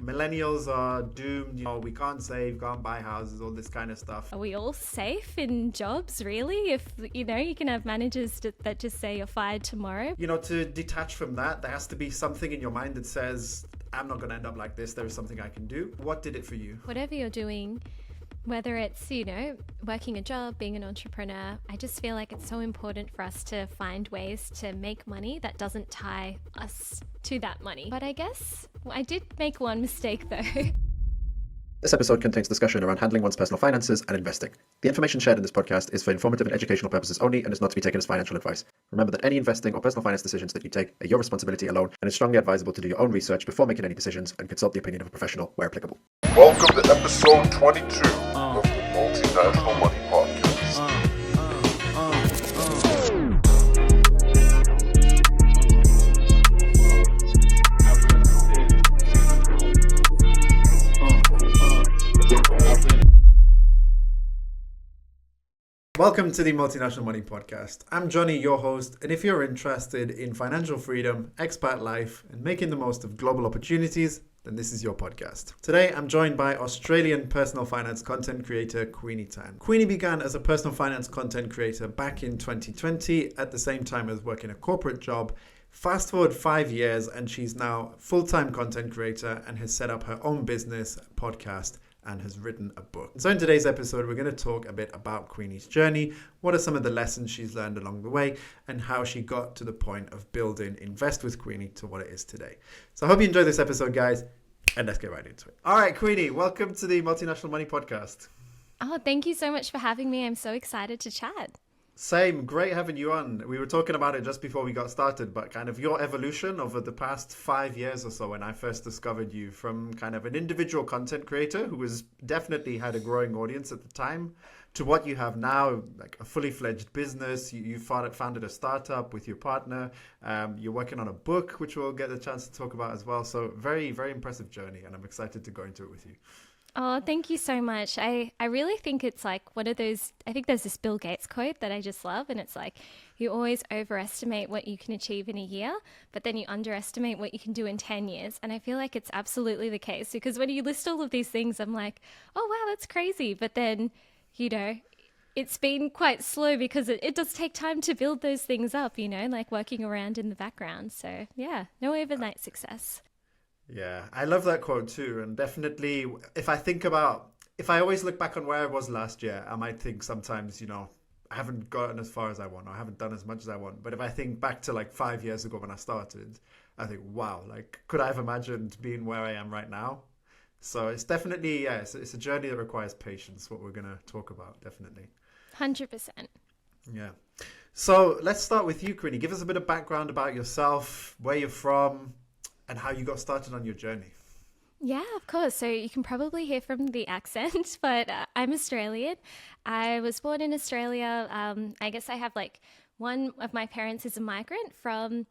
millennials are doomed. We can't save, can't buy houses, all this kind of stuff. Are we all safe in jobs, really? If, you can have managers that just say you're fired tomorrow. To detach from that, there has to be something in your mind that says, I'm not going to end up like this. There is something I can do. What did it for you? Whatever you're doing, whether it's, working a job, being an entrepreneur, I just feel like it's so important for us to find ways to make money that doesn't tie us to that money. But I guess I did make one mistake though. This episode contains discussion around handling one's personal finances and investing. The information shared in this podcast is for informative and educational purposes only and is not to be taken as financial advice. Remember that any investing or personal finance decisions that you take are your responsibility alone, and it's strongly advisable to do your own research before making any decisions and consult the opinion of a professional where applicable. Welcome to episode 22 of the Multinational Money Podcast. Welcome to the Multinational Money Podcast. I'm Johnny, your host, and if you're interested in financial freedom, expat life, and making the most of global opportunities, then this is your podcast. Today, I'm joined by Australian personal finance content creator Queenie Tan. Queenie began as a personal finance content creator back in 2020 at the same time as working a corporate job. Fast forward 5 years and she's now a full-time content creator and has set up her own business, podcast, and has written a book. So in today's episode, we're going to talk a bit about Queenie's journey, what are some of the lessons she's learned along the way, and how she got to the point of building Invest with Queenie to what it is today. So I hope you enjoy this episode, guys, and let's get right into it. All right, Queenie, welcome to the Multinational Money Podcast. Oh, thank you so much for having me. I'm so excited to chat. Same, great having you on. We were talking about it just before we got started, but kind of your evolution over the past 5 years or so when I first discovered you, from kind of an individual content creator who was definitely had a growing audience at the time to what you have now, like a fully fledged business. You founded a startup with your partner. You're working on a book, which we'll get a chance to talk about as well. So very, very impressive journey, and I'm excited to go into it with you. Oh, thank you so much. I really think it's like one of those, I think there's this Bill Gates quote that I just love, and it's like, you always overestimate what you can achieve in a year, but then you underestimate what you can do in 10 years. And I feel like it's absolutely the case, because when you list all of these things, I'm like, oh, wow, that's crazy. But then, it's been quite slow because it does take time to build those things up, like working around in the background. So yeah, no overnight success. Yeah, I love that quote too. And definitely, if I always look back on where I was last year, I might think sometimes, I haven't gotten as far as I want, or I haven't done as much as I want. But if I think back to like 5 years ago when I started, I think, wow, like, could I have imagined being where I am right now? So it's definitely, it's a journey that requires patience, what we're going to talk about, definitely. 100%. Yeah. So let's start with you, Queenie. Give us a bit of background about yourself, where you're from, and how you got started on your journey. Yeah, of course. So you can probably hear from the accent, but I'm Australian. I was born in Australia. I guess I have one of my parents is a migrant from,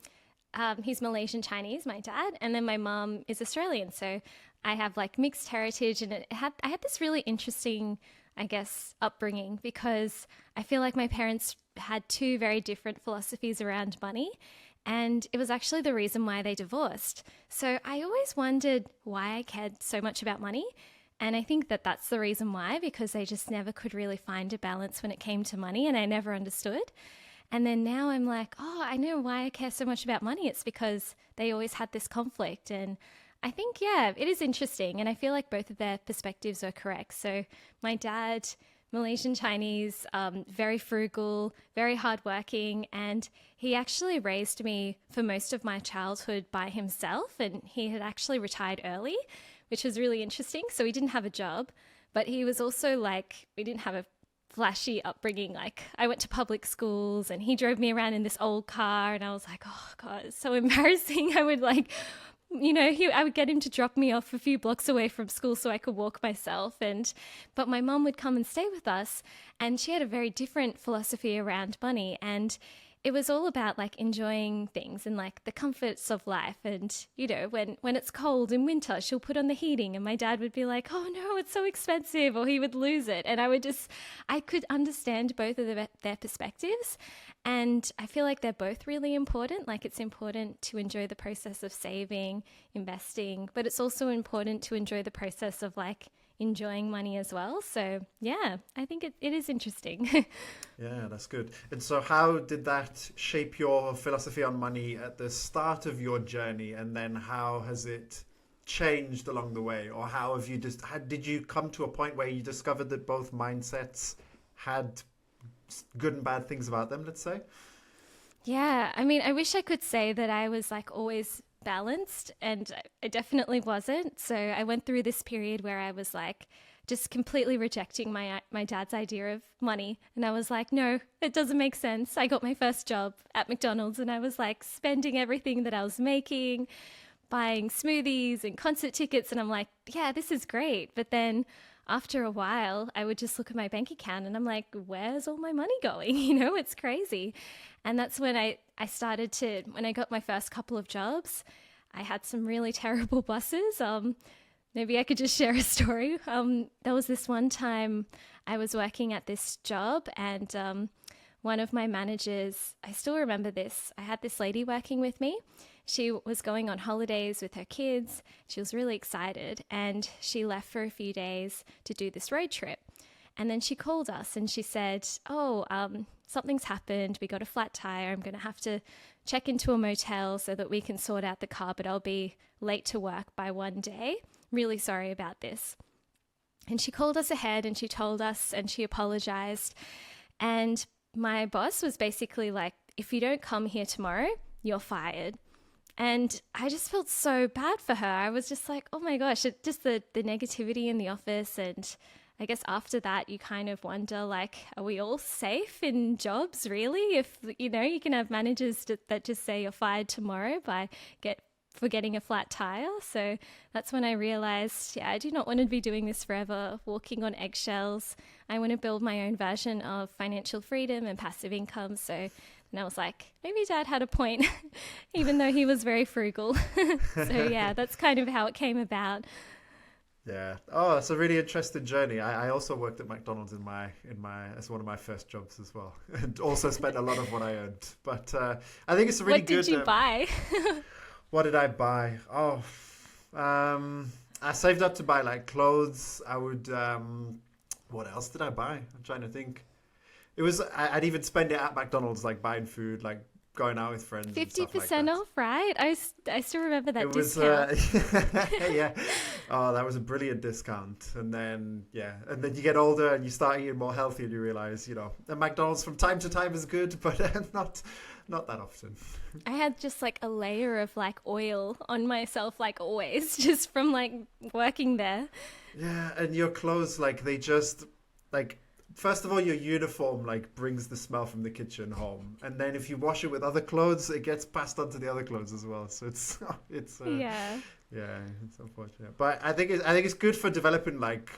he's Malaysian Chinese, my dad, and then my mom is Australian. So I have mixed heritage, and I had this really interesting, I guess, upbringing, because I feel like my parents had two very different philosophies around money. And it was actually the reason why they divorced. So I always wondered why I cared so much about money. And I think that that's the reason why, because they just never could really find a balance when it came to money, and I never understood. And then now I'm like, oh, I know why I care so much about money. It's because they always had this conflict. And I think, yeah, it is interesting. And I feel like both of their perspectives are correct. So my dad, Malaysian Chinese, very frugal, very hardworking, and he actually raised me for most of my childhood by himself, and he had actually retired early, which was really interesting. So he didn't have a job, but he was also we didn't have a flashy upbringing. I went to public schools, and he drove me around in this old car, and I was like, oh God, it's so embarrassing. I would I would get him to drop me off a few blocks away from school so I could walk myself. But my mom would come and stay with us, and she had a very different philosophy around money. And it was all about like enjoying things and like the comforts of life. And, you know, when it's cold in winter, she'll put on the heating and my dad would be like, oh no, it's so expensive, or he would lose it. And I could understand both of their perspectives. And I feel like they're both really important. Like it's important to enjoy the process of saving, investing, but it's also important to enjoy the process of like enjoying money as well. So yeah, I think it is interesting. Yeah, that's good. And so how did that shape your philosophy on money at the start of your journey? And then how has it changed along the way? Or how have you did you come to a point where you discovered that both mindsets had good and bad things about them, let's say? Yeah, I mean, I wish I could say that I was like always balanced, and I definitely wasn't. So I went through this period where I was like just completely rejecting my dad's idea of money. And I was like, no, it doesn't make sense. I got my first job at McDonald's and I was like spending everything that I was making, buying smoothies and concert tickets. And I'm like, yeah, this is great. But then after a while, I would just look at my bank account and I'm like, where's all my money going? You know, it's crazy. And that's when I started to, when I got my first couple of jobs, I had some really terrible bosses. Maybe I could just share a story. There was this one time I was working at this job and one of my managers, I still remember this, I had this lady working with me. She was going on holidays with her kids. She was really excited and she left for a few days to do this road trip. And then she called us and she said, something's happened. We got a flat tire. I'm going to have to check into a motel so that we can sort out the car, but I'll be late to work by one day. Really sorry about this. And she called us ahead and she told us and she apologized. And my boss was basically like, if you don't come here tomorrow, you're fired. And I just felt so bad for her. I was just like, oh my gosh, just the negativity in the office. And I guess after that, you kind of wonder, like, are we all safe in jobs, really? If, you know, you can have managers that just say you're fired tomorrow for getting a flat tire. So that's when I realized, yeah, I do not want to be doing this forever, walking on eggshells. I want to build my own version of financial freedom and passive income. So and I was like, maybe Dad had a point, even though he was very frugal. So yeah, that's kind of how it came about. Yeah. Oh, it's a really interesting journey. I also worked at McDonald's in my as one of my first jobs as well, and also spent a lot of what I earned. But I think it's a really good. What did you buy? What did I buy? Oh, I saved up to buy like clothes. I would. What else did I buy? I'm trying to think. It was I'd even spend it at McDonald's, like buying food, like going out with friends. 50% off, right? I still remember that discount. Yeah. Oh, that was a brilliant discount. And then you get older and you start eating more healthy and you realize, you know, the McDonald's from time to time is good, but not that often. I had just like a layer of like oil on myself, like always, just from like working there. Yeah, and your clothes, like they just like. First of all, your uniform like brings the smell from the kitchen home, and then if you wash it with other clothes, it gets passed on to the other clothes as well. So it's it's unfortunate. But I think it's good for developing like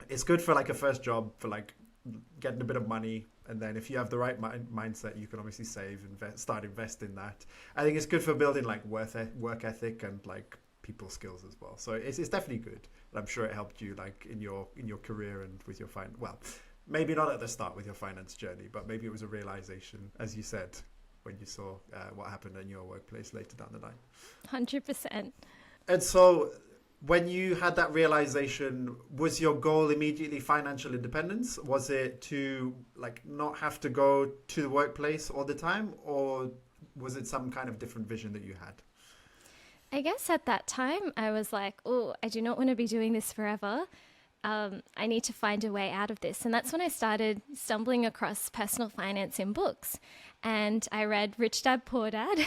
it's good for like a first job for like getting a bit of money, and then if you have the right mindset, you can obviously save, start investing that. I think it's good for building like work ethic and like people skills as well. So it's definitely good. I'm sure it helped you like in your career and with your well, maybe not at the start with your finance journey, but maybe it was a realization, as you said, when you saw what happened in your workplace later down the line. 100%. And so when you had that realization, was your goal immediately financial independence? Was it to like not have to go to the workplace all the time, or was it some kind of different vision that you had? I guess at that time I was like, oh, I do not want to be doing this forever. I need to find a way out of this. And that's when I started stumbling across personal finance in books. And I read Rich Dad, Poor Dad.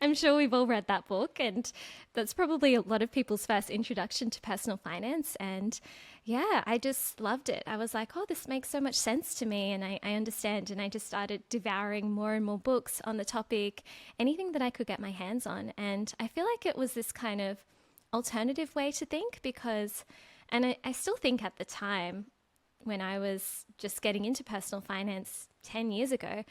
I'm sure we've all read that book. And that's probably a lot of people's first introduction to personal finance. And yeah, I just loved it. I was like, oh, this makes so much sense to me. And I understand. And I just started devouring more and more books on the topic, anything that I could get my hands on. And I feel like it was this kind of alternative way to think because, and I still think at the time when I was just getting into personal finance 10 years ago,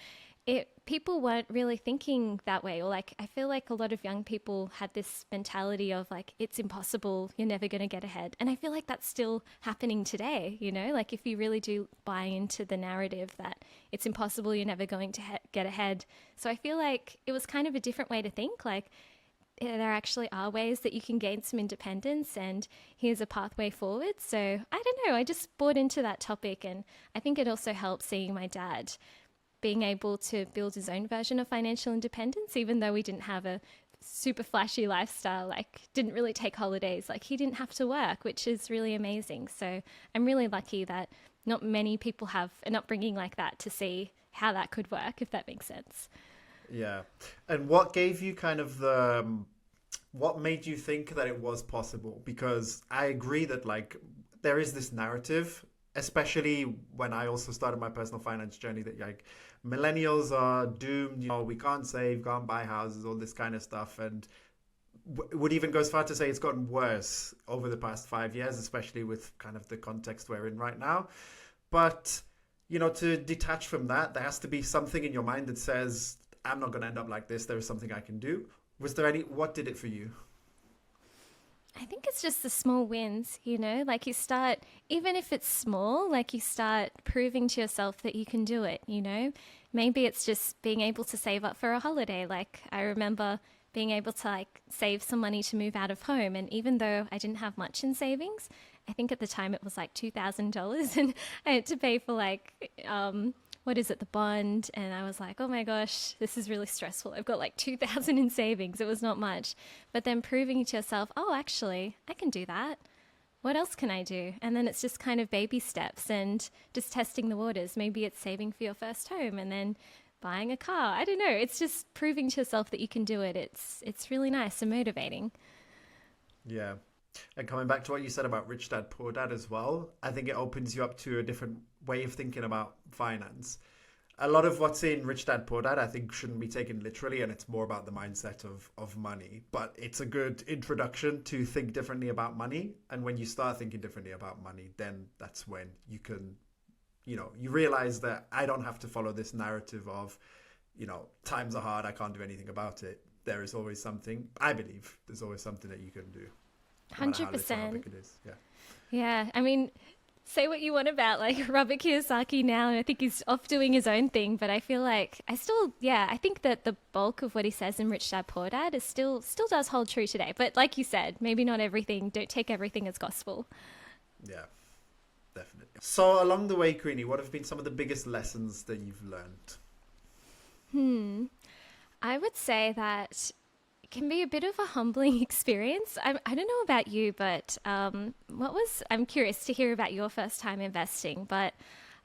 people weren't really thinking that way, or like I feel like a lot of young people had this mentality of like it's impossible, you're never going to get ahead. And I feel like that's still happening today, you know, like if you really do buy into the narrative that it's impossible, you're never going to get ahead. So I feel like it was kind of a different way to think, like there actually are ways that you can gain some independence and here's a pathway forward. So I don't know, I just bought into that topic, and I think it also helped seeing my dad being able to build his own version of financial independence, even though we didn't have a super flashy lifestyle, like didn't really take holidays, like he didn't have to work, which is really amazing. So I'm really lucky that not many people have an upbringing like that to see how that could work, if that makes sense. Yeah. And what gave you kind of the, what made you think that it was possible? Because I agree that like there is this narrative, especially when I also started my personal finance journey, that like millennials are doomed, you know, we can't save, can't buy houses, all this kind of stuff. And would even go as far to say it's gotten worse over the past 5 years, especially with kind of the context we're in right now. But, you know, to detach from that, there has to be something in your mind that says, I'm not going to end up like this. There is something I can do. Was there any, what did it for you? I think it's just the small wins, you know, like you start, even if it's small, like you start proving to yourself that you can do it, you know. Maybe it's just being able to save up for a holiday. Like I remember being able to like save some money to move out of home. And even though I didn't have much in savings, I think at the time it was like $2,000 and I had to pay for like, the bond. And I was like, oh my gosh, this is really stressful. I've got like 2,000 in savings. It was not much. But then proving to yourself, oh, actually, I can do that. What else can I do? And then it's just kind of baby steps and just testing the waters. Maybe it's saving for your first home and then buying a car. I don't know. It's just proving to yourself that you can do it. It's really nice and motivating. Yeah. And coming back to what you said about Rich Dad, Poor Dad as well, I think it opens you up to a different way of thinking about finance. A lot of what's in Rich Dad, Poor Dad, I think shouldn't be taken literally, and it's more about the mindset of money. But it's a good introduction to think differently about money. And when you start thinking differently about money, then that's when you can, you know, you realize that I don't have to follow this narrative of, you know, times are hard, I can't do anything about it. There is always something, I believe, there's always something that you can do. 100%. Yeah. Yeah. I mean, say what you want about like Robert Kiyosaki now. I think he's off doing his own thing, but I feel like I think that the bulk of what he says in Rich Dad Poor Dad is still does hold true today. But like you said, maybe not everything, don't take everything as gospel. Yeah, definitely. So along the way, Queenie, what have been some of the biggest lessons that you've learned? I would say that can be a bit of a humbling experience. I don't know about you, but I'm curious to hear about your first time investing, but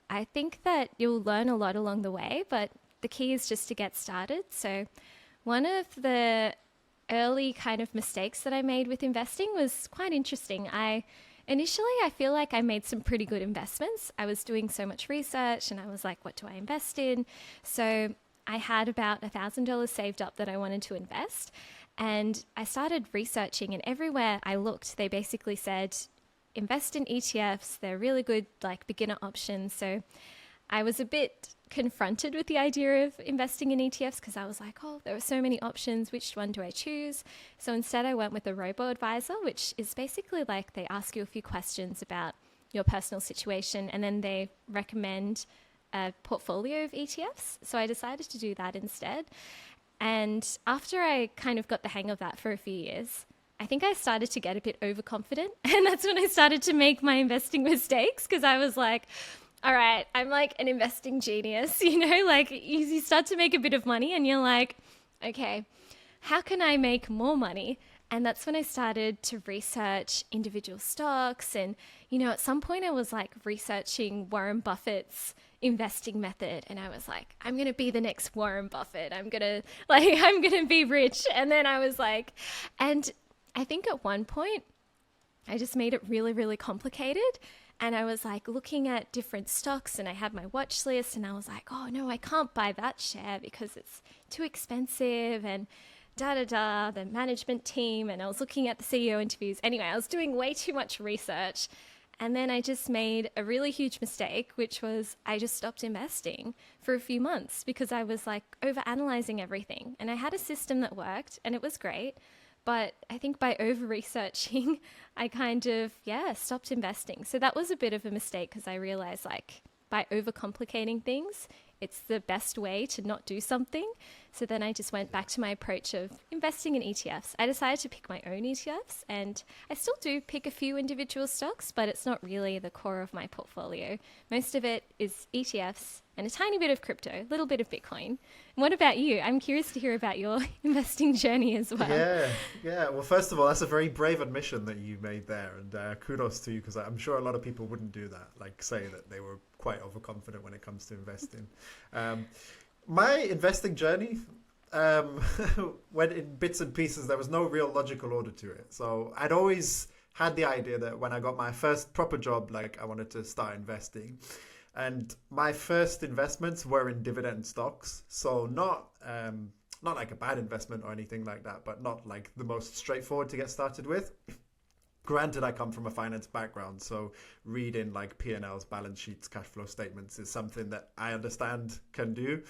I think that you'll learn a lot along the way, but the key is just to get started. So one of the early kind of mistakes that I made with investing was quite interesting. Initially, I feel like I made some pretty good investments. I was doing so much research and I was like, what do I invest in? So I had about $1,000 saved up that I wanted to invest. And I started researching, and everywhere I looked, they basically said, invest in ETFs. They're really good, like beginner options. So I was a bit confronted with the idea of investing in ETFs because I was like, oh, there are so many options. Which one do I choose? So instead I went with a robo-advisor, which is basically like they ask you a few questions about your personal situation and then they recommend a portfolio of ETFs. So I decided to do that instead. And after I kind of got the hang of that for a few years, I think I started to get a bit overconfident. And that's when I started to make my investing mistakes because I was like, all right, I'm like an investing genius, you know, like you start to make a bit of money and you're like, okay, how can I make more money? And that's when I started to research individual stocks. And, you know, at some point I was like researching Warren Buffett's investing method. And I was like, I'm going to be the next Warren Buffett. I'm going to be rich. And then I was like, and I think at one point I just made it really, really complicated. And I was like looking at different stocks and I had my watch list and I was like, oh no, I can't buy that share because it's too expensive and the management team. And I was looking at the CEO interviews. Anyway, I was doing way too much research And then I just made a really huge mistake, which was I just stopped investing for a few months because I was like over-analyzing everything. And I had a system that worked and it was great. But I think by over-researching, I kind of, stopped investing. So that was a bit of a mistake because I realized like by overcomplicating things, it's the best way to not do something. So then I just went back to my approach of investing in ETFs. I decided to pick my own ETFs, and I still do pick a few individual stocks, but it's not really the core of my portfolio. Most of it is ETFs and a tiny bit of crypto, a little bit of Bitcoin. And what about you? I'm curious to hear about your investing journey as well. Yeah. Well, first of all, that's a very brave admission that you made there, and kudos to you, because I'm sure a lot of people wouldn't do that, like say that they were quite overconfident when it comes to investing. My investing journey went in bits and pieces. There was no real logical order to it. So I'd always had the idea that when I got my first proper job, like I wanted to start investing. And my first investments were in dividend stocks. So not like a bad investment or anything like that, but not like the most straightforward to get started with. Granted, I come from a finance background, so reading like P&Ls, balance sheets, cash flow statements is something that I understand can do.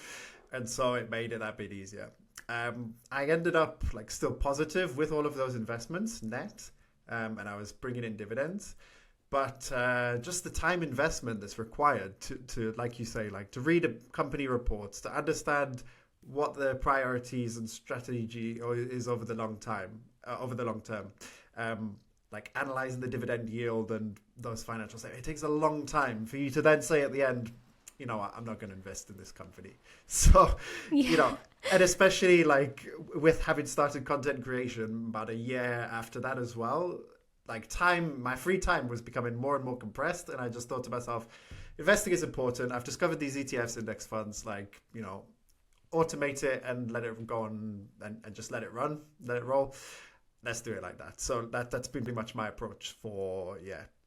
And so it made it that bit easier. I ended up like still positive with all of those investments net, and I was bringing in dividends. But just the time investment that's required to, like you say, like to read a company reports, to understand what the priorities and strategy is over the long term, like analyzing the dividend yield and those financials. It takes a long time for you to then say at the end, you know, I'm not going to invest in this company. So, you know, and especially like with having started content creation about a year after that as well, like my free time was becoming more and more compressed. And I just thought to myself, investing is important. I've discovered these ETFs, index funds, like, you know, automate it and let it go on and just let it run, let it roll. Let's do it like that. So that's been pretty much my approach for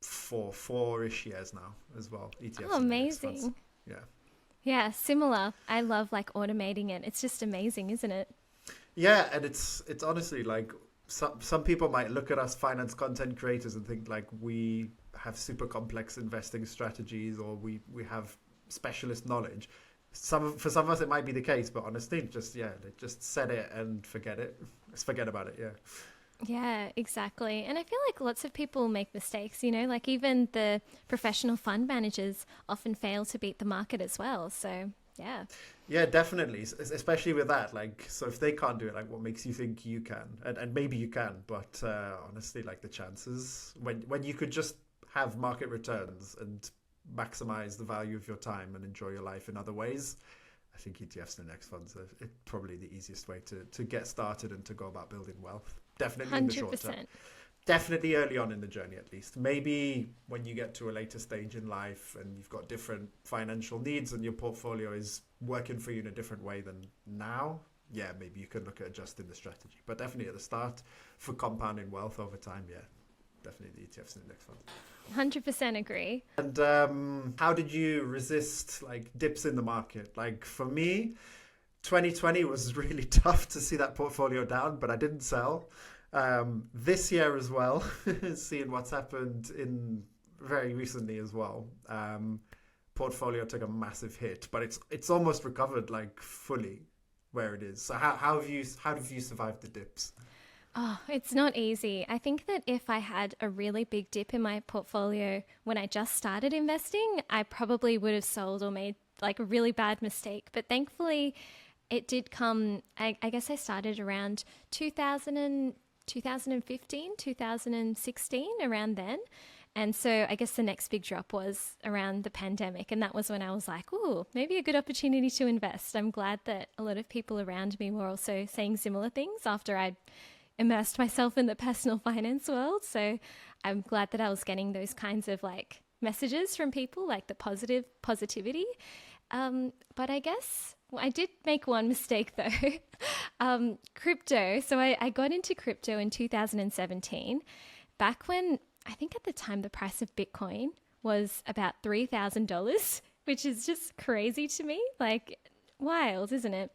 4-ish years now as well. ETFs. Oh, amazing. Yeah, similar. I love like automating it. It's just amazing, isn't it? Yeah, and it's honestly like some people might look at us finance content creators and think like we have super complex investing strategies or we have specialist knowledge. For some of us it might be the case, but honestly, just set it and forget it. Just forget about it. Yeah, exactly. And I feel like lots of people make mistakes, you know, like even the professional fund managers often fail to beat the market as well. So, yeah. Yeah, definitely. Especially with that. Like, so if they can't do it, like what makes you think you can? And maybe you can, but honestly, like the chances when you could just have market returns and maximize the value of your time and enjoy your life in other ways, I think ETFs and index funds are probably the easiest way to get started and to go about building wealth. Definitely 100%. In the short term. Definitely early on in the journey, at least. Maybe when you get to a later stage in life and you've got different financial needs and your portfolio is working for you in a different way than now, yeah, maybe you can look at adjusting the strategy. But definitely at the start, for compounding wealth over time, yeah, definitely the ETFs and index funds. 100% agree. And how did you resist like dips in the market? Like for me, 2020 was really tough to see that portfolio down, but I didn't sell. This year as well, seeing what's happened in very recently as well, portfolio took a massive hit, but it's almost recovered like fully where it is. So how have you survived the dips? Oh, it's not easy. I think that if I had a really big dip in my portfolio when I just started investing, I probably would have sold or made like a really bad mistake. But thankfully, it did come, I guess I started around 2015, 2016, around then. And so I guess the next big drop was around the pandemic. And that was when I was like, oh, maybe a good opportunity to invest. I'm glad that a lot of people around me were also saying similar things after I'd immersed myself in the personal finance world. So I'm glad that I was getting those kinds of like messages from people, like the positivity. But I guess I did make one mistake though. Crypto. So I got into crypto in 2017, back when I think at the time the price of Bitcoin was about $3,000, which is just crazy to me. Like wild, isn't it?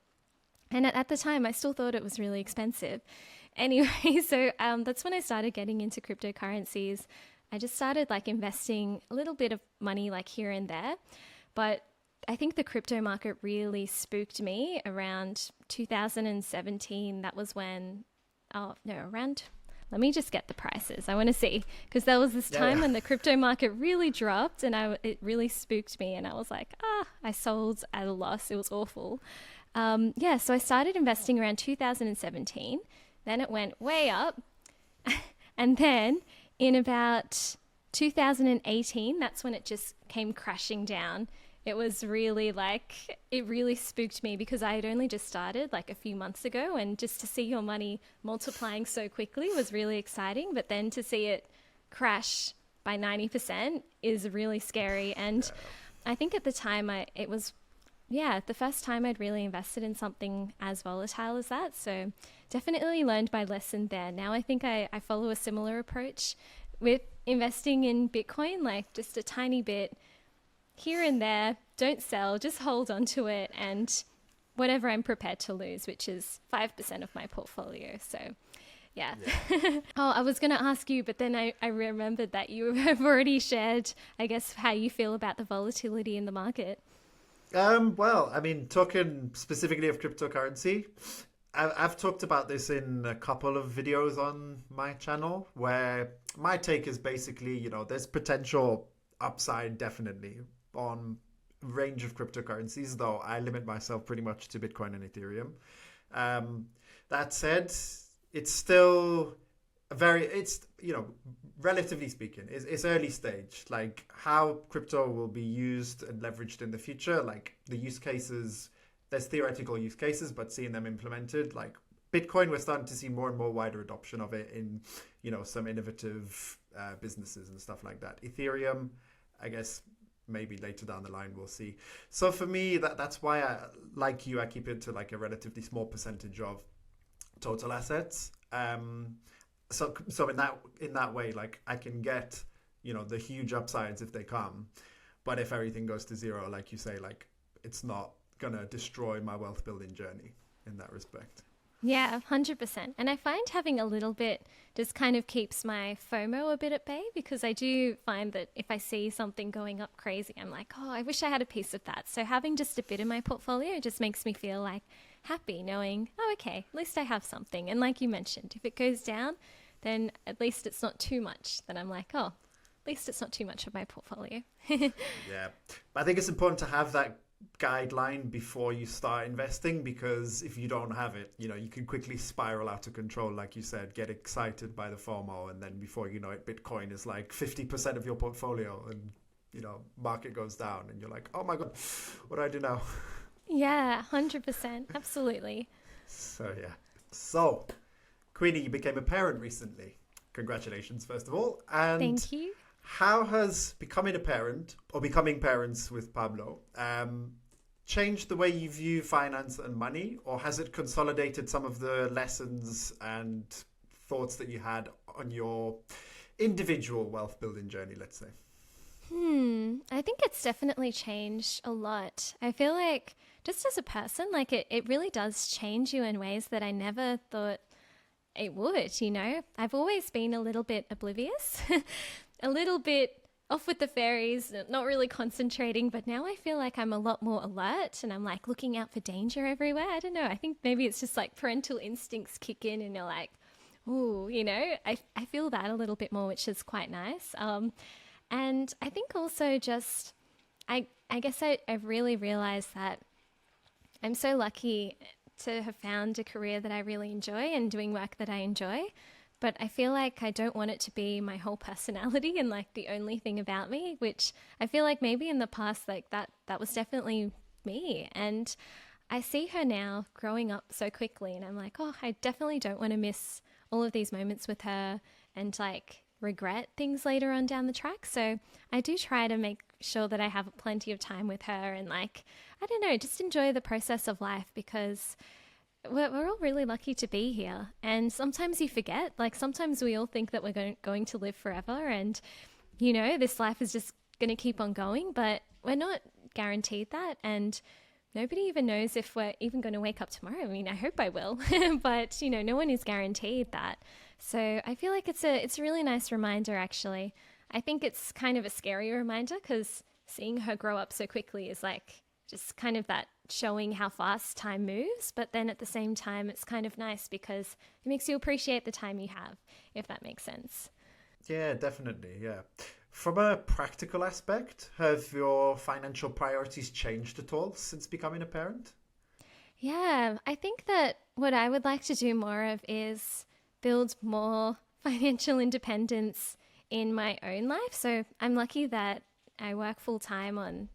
And at the time I still thought it was really expensive. Anyway, so that's when I started getting into cryptocurrencies. I just started like investing a little bit of money like here and there. But I think the crypto market really spooked me around 2017. That was when, let me just get the prices. I want to see, because there was this time when the crypto market really dropped and it really spooked me. And I was like, I sold at a loss. It was awful. So I started investing around 2017. Then it went way up. And then in about 2018, that's when it just came crashing down. It was really it really spooked me because I had only just started like a few months ago, and just to see your money multiplying so quickly was really exciting. But then to see it crash by 90% is really scary. And I think at the time it was the first time I'd really invested in something as volatile as that. So definitely learned my lesson there. Now I think I follow a similar approach with investing in Bitcoin, like just a tiny bit here and there. Don't sell, just hold on to it, and whatever I'm prepared to lose, which is 5% of my portfolio. So yeah. I was going to ask you, but then I remembered that you have already shared, I guess, how you feel about the volatility in the market. Well, I mean, talking specifically of cryptocurrency, I've talked about this in a couple of videos on my channel, where my take is basically, there's potential upside definitely on a range of cryptocurrencies, though I limit myself pretty much to Bitcoin and Ethereum. That said, it's still relatively speaking, it's early stage. Like how crypto will be used and leveraged in the future, like the use cases, there's theoretical use cases, but seeing them implemented, like Bitcoin, we're starting to see more and more wider adoption of it in, some innovative businesses and stuff like that. Ethereum, I guess maybe later down the line we'll see. So for me, that's why I keep it to like a relatively small percentage of total assets. So in that way, like I can get, the huge upsides if they come, but if everything goes to zero, like you say, like it's not gonna destroy my wealth building journey in that respect. Yeah, 100%. And I find having a little bit just kind of keeps my FOMO a bit at bay, because I do find that if I see something going up crazy, I'm like, I wish I had a piece of that. So having just a bit in my portfolio just makes me feel like happy knowing, okay, at least I have something. And like you mentioned, if it goes down, then at least it's not too much. Then I'm like, at least it's not too much of my portfolio. Yeah. But I think it's important to have that guideline before you start investing, because if you don't have it, you can quickly spiral out of control, like you said, get excited by the FOMO, and then before you know it, Bitcoin is like 50% of your portfolio, and market goes down and you're like, oh my god, what do I do now? Yeah, 100%, absolutely. So Queenie, you became a parent recently. Congratulations, first of all. And thank you. How has becoming a parent, or becoming parents with Pablo, changed the way you view finance and money, or has it consolidated some of the lessons and thoughts that you had on your individual wealth building journey, let's say? I think it's definitely changed a lot. I feel like just as a person, like it really does change you in ways that I never thought it would, I've always been a little bit oblivious, a little bit off with the fairies, not really concentrating, but now I feel like I'm a lot more alert, and I'm like looking out for danger everywhere. I don't know. I think maybe it's just like parental instincts kick in and you're like, ooh, I feel that a little bit more, which is quite nice. And I think also just, I guess I've really realized that I'm so lucky to have found a career that I really enjoy and doing work that I enjoy. But I feel like I don't want it to be my whole personality and like the only thing about me, which I feel like maybe in the past, like that was definitely me. And I see her now growing up so quickly, and I'm like, I definitely don't want to miss all of these moments with her and like regret things later on down the track. So I do try to make sure that I have plenty of time with her and like, I don't know, just enjoy the process of life, because we're all really lucky to be here. And sometimes you forget, like sometimes we all think that we're going to live forever and, this life is just going to keep on going, but we're not guaranteed that. And nobody even knows if we're even going to wake up tomorrow. I mean, I hope I will, but no one is guaranteed that. So I feel like it's a really nice reminder, actually. I think it's kind of a scary reminder because seeing her grow up so quickly is like just kind of that showing how fast time moves. But then at the same time, it's kind of nice because it makes you appreciate the time you have, if that makes sense. Yeah, definitely. Yeah. From a practical aspect, have your financial priorities changed at all since becoming a parent? Yeah, I think that what I would like to do more of is build more financial independence in my own life. So I'm lucky that I work full time on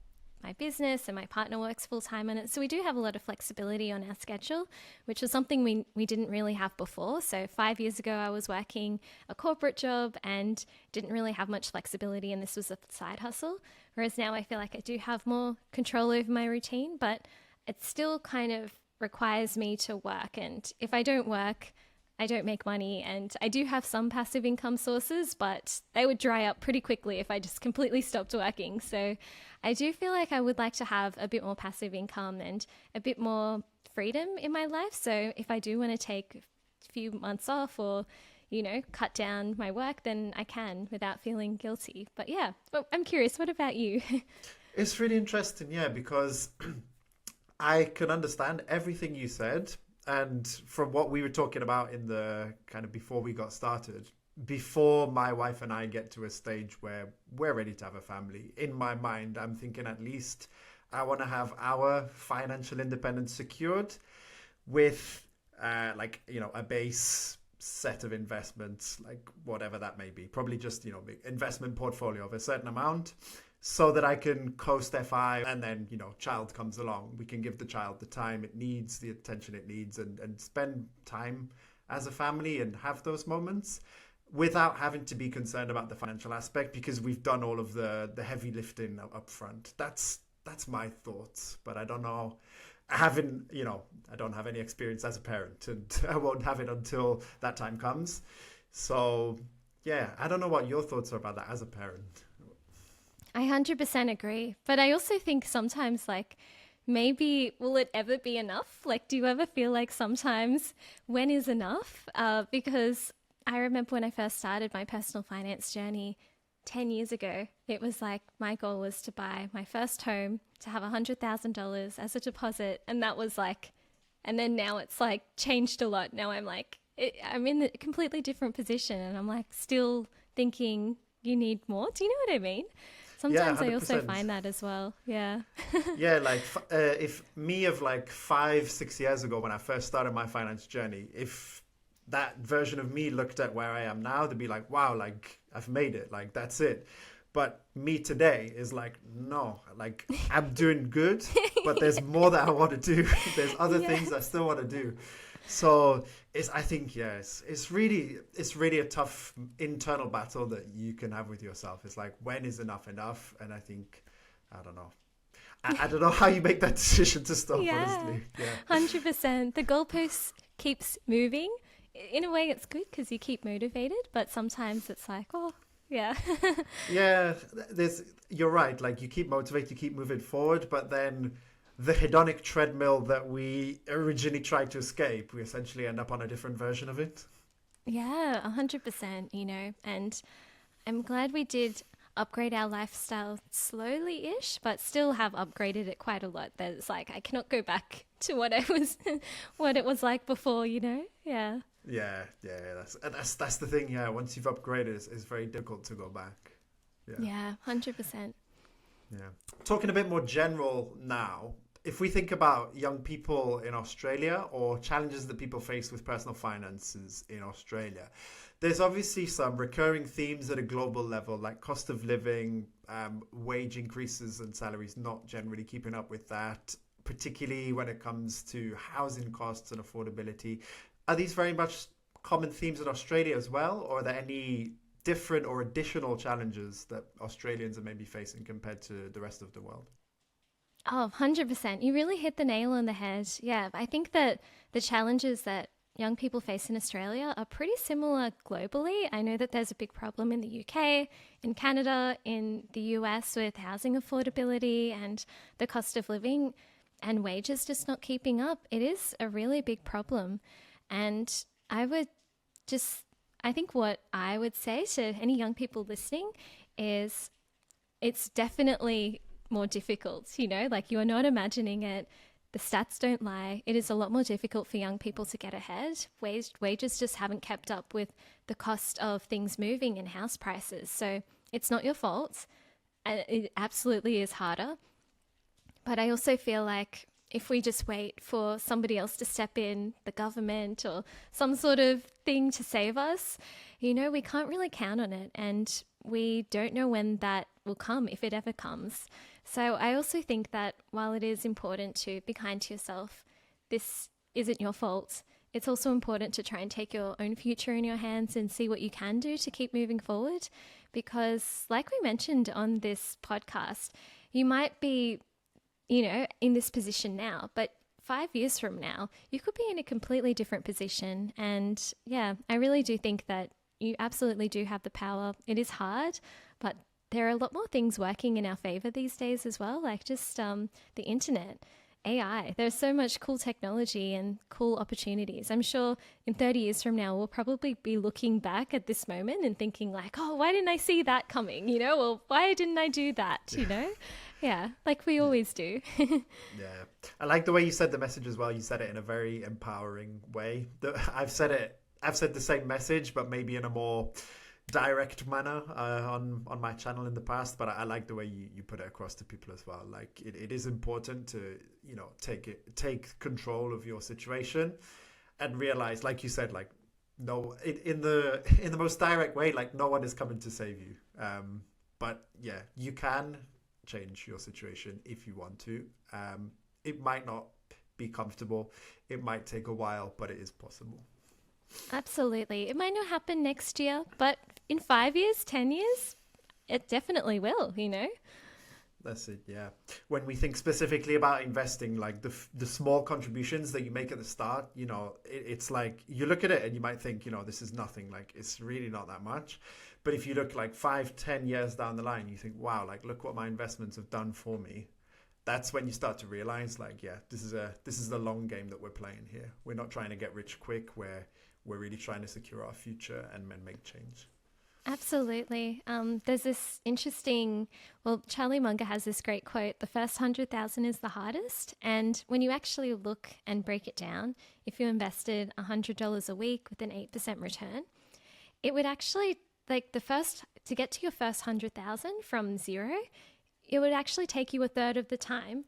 my business and my partner works full time on it. So we do have a lot of flexibility on our schedule, which was something we didn't really have before. So 5 years ago, I was working a corporate job and didn't really have much flexibility, and this was a side hustle. Whereas now I feel like I do have more control over my routine, but it still kind of requires me to work. And if I don't work, I don't make money. And I do have some passive income sources, but they would dry up pretty quickly if I just completely stopped working. So I do feel like I would like to have a bit more passive income and a bit more freedom in my life. So if I do want to take a few months off or, you know, cut down my work, then I can without feeling guilty. But yeah, I'm curious, what about you? It's really interesting, yeah, because I can understand everything you said. And from what we were talking about in the kind of before we got started, before my wife and I get to a stage where we're ready to have a family, in my mind, I'm thinking at least I want to have our financial independence secured with a base set of investments, like whatever that may be, probably just, investment portfolio of a certain amount, so that I can coast FI, and then, child comes along. We can give the child the time it needs, the attention it needs, and spend time as a family and have those moments without having to be concerned about the financial aspect, because we've done all of the heavy lifting up front. That's my thoughts, but I don't know. I don't have any experience as a parent, and I won't have it until that time comes. So yeah, I don't know what your thoughts are about that as a parent. I 100% agree. But I also think sometimes, like, maybe will it ever be enough? Like, do you ever feel like sometimes when is enough? Because I remember when I first started my personal finance journey 10 years ago, it was like my goal was to buy my first home, to have $100,000 as a deposit. And that was like, and then now it's like changed a lot. Now I'm like, I'm in a completely different position, and I'm like still thinking you need more. Do you know what I mean? Sometimes Yeah, I also 100%. find that as well. Yeah. Yeah, like if me of like 5-6 years ago when I first started my finance journey, if that version of me looked at where I am now, they'd be like, wow, like I've made it, like that's it. But me today is like, no, like I'm doing good, but there's more that I want to do. There's other things I still want to do. So I think, yes, it's really a tough internal battle that you can have with yourself. It's like, when is enough enough? And I think, I don't know. I don't know how you make that decision to stop, honestly. Yeah. 100%. The goalpost keeps moving. In a way, it's good because you keep motivated, but sometimes it's like, oh, yeah. Yeah, you're right. Like you keep motivated, you keep moving forward, but then the hedonic treadmill that we originally tried to escape, we essentially end up on a different version of it. Yeah, 100%, and I'm glad we did upgrade our lifestyle slowly-ish, but still have upgraded it quite a lot. There's like, I cannot go back to what what it was like before, Yeah. Yeah, that's the thing. Yeah, once you've upgraded, it's very difficult to go back. Yeah, 100%. Yeah. Talking a bit more general now, if we think about young people in Australia or challenges that people face with personal finances in Australia, there's obviously some recurring themes at a global level, like cost of living, wage increases and salaries not generally keeping up with that, particularly when it comes to housing costs and affordability. Are these very much common themes in Australia as well, or are there any different or additional challenges that Australians are maybe facing compared to the rest of the world? Oh, 100%. You really hit the nail on the head. Yeah, I think that the challenges that young people face in Australia are pretty similar globally. I know that there's a big problem in the UK, in Canada, in the US with housing affordability and the cost of living and wages just not keeping up. It is a really big problem. And I would just I think what I would say to any young people listening is it's definitely more difficult, like you are not imagining it. The stats don't lie. It is a lot more difficult for young people to get ahead. Wages just haven't kept up with the cost of things moving and house prices. So it's not your fault. It absolutely is harder. But I also feel like if we just wait for somebody else to step in, the government or some sort of thing to save us, we can't really count on it. And we don't know when that will come, if it ever comes. So I also think that while it is important to be kind to yourself, this isn't your fault. It's also important to try and take your own future in your hands and see what you can do to keep moving forward. Because like we mentioned on this podcast, you might be, in this position now, but 5 years from now, you could be in a completely different position. And yeah, I really do think that you absolutely do have the power. It is hard, but there are a lot more things working in our favor these days as well, like just the internet, AI. There's so much cool technology and cool opportunities. I'm sure in 30 years from now, we'll probably be looking back at this moment and thinking like, oh, why didn't I see that coming? Or why didn't I do that? Yeah, like we always do. Yeah. I like the way you said the message as well. You said it in a very empowering way. I've said the same message, but maybe in a more direct manner on my channel in the past, but I like the way you put it across to people as well. Like it is important to take control of your situation and realize, like you said, like no, in the most direct way, like no one is coming to save you, but yeah, you can change your situation if you want to. It might not be comfortable, it might take a while, but it is possible. Absolutely. It might not happen next year, but in 5 years, 10 years, it definitely will, That's it, yeah. When we think specifically about investing, like the small contributions that you make at the start, it's like you look at it and you might think, this is nothing, like it's really not that much. But if you look like 5-10 years down the line, you think, wow, like look what my investments have done for me. That's when you start to realize, like, yeah, this is the long game that we're playing here. We're not trying to get rich quick. We're really trying to secure our future and make change. Absolutely. There's this interesting, Charlie Munger has this great quote, the first 100,000 is the hardest. And when you actually look and break it down, if you invested $100 a week with an 8% return, it would actually, to get to your first 100,000 from zero, it would actually take you a third of the time.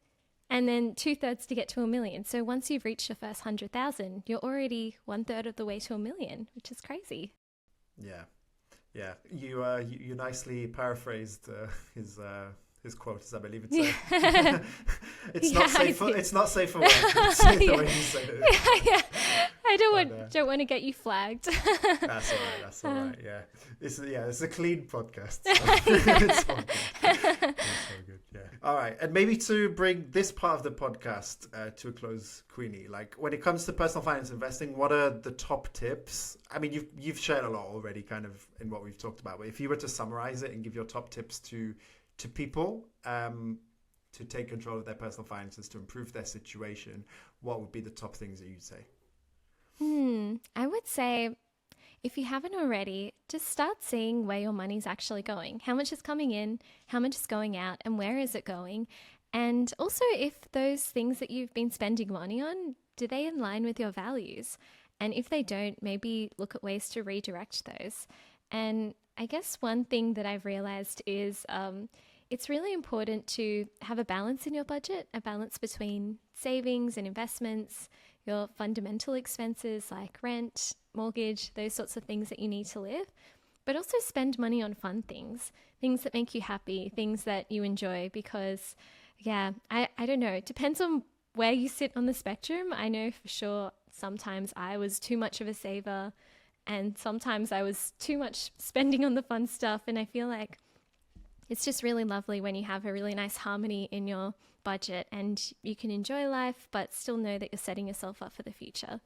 And then 2/3 to get to $1 million. So once you've reached your first 100,000, you're already 1/3 of the way to $1 million, which is crazy. Yeah. You nicely paraphrased his quotes, I believe it's. It's not safe for work. The way you said it. Yeah. I don't want to get you flagged. That's all right. Yeah, it's a clean podcast. So it's all good. It's so good. Yeah. All right, and maybe to bring this part of the podcast to a close, Queenie. Like when it comes to personal finance investing, what are the top tips? I mean, you've shared a lot already, kind of in what we've talked about. But if you were to summarize it and give your top tips to people to take control of their personal finances, to improve their situation, what would be the top things that you'd say? I would say, if you haven't already, just start seeing where your money's actually going. How much is coming in, how much is going out, and where is it going? And also, if those things that you've been spending money on, do they align with your values? And if they don't, maybe look at ways to redirect those. And I guess one thing that I've realized is it's really important to have a balance in your budget, a balance between savings and investments, your fundamental expenses like rent, mortgage, those sorts of things that you need to live, but also spend money on fun things that make you happy, things that you enjoy, because I don't know, it depends on where you sit on the spectrum. I know for sure sometimes I was too much of a saver and sometimes I was too much spending on the fun stuff, and I feel like it's just really lovely when you have a really nice harmony in your budget and you can enjoy life but still know that you're setting yourself up for the future.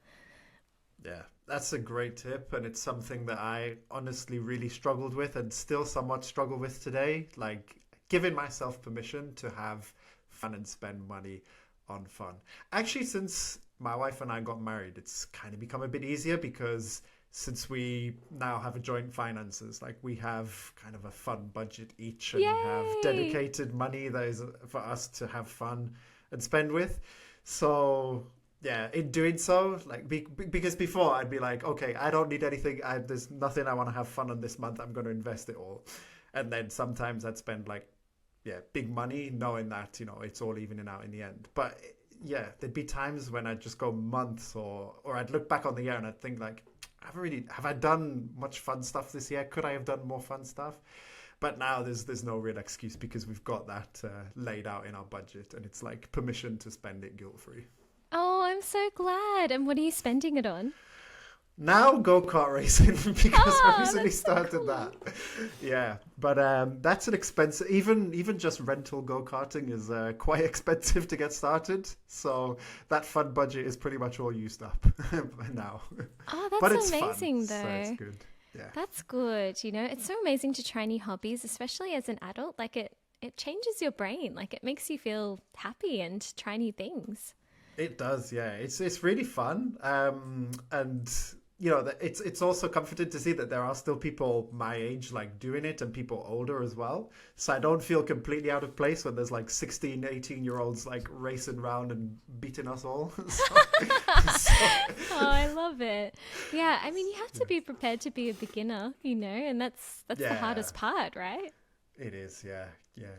Yeah, that's a great tip, and it's something that I honestly really struggled with and still somewhat struggle with today, like giving myself permission to have fun and spend money on fun. Actually, since my wife and I got married, it's kind of become a bit easier because since we now have a joint finances, like we have kind of a fun budget each, and Yay! we have dedicated money that is for us to have fun and spend with. So yeah, in doing so, like because before I'd be like, okay, I don't need anything. There's nothing I want to have fun on this month. I'm going to invest it all. And then sometimes I'd spend like, yeah, big money knowing that, it's all evening out in the end. But yeah, there'd be times when I'd just go months or I'd look back on the year and I'd think like, have I done much fun stuff this year? Could I have done more fun stuff? But now there's no real excuse because we've got that laid out in our budget, and it's like permission to spend it guilt-free. Oh, I'm so glad. And what are you spending it on? Now go-kart racing because I recently that's so started cool. that. Yeah, but that's an expensive. Even just rental go-karting is quite expensive to get started. So that fund budget is pretty much all used up now. Oh, But that's it's amazing, fun, though. so it's good. Yeah. That's good. It's so amazing to try new hobbies, especially as an adult. Like it changes your brain. Like it makes you feel happy and try new things. It does, yeah. It's really fun, and it's also comforting to see that there are still people my age like doing it, and people older as well. So I don't feel completely out of place when there's like 16, 18-year-olds like racing around and beating us all. Oh, I love it. Yeah, I mean, you have to be prepared to be a beginner, and that's the Yeah. hardest part, right? It is, yeah.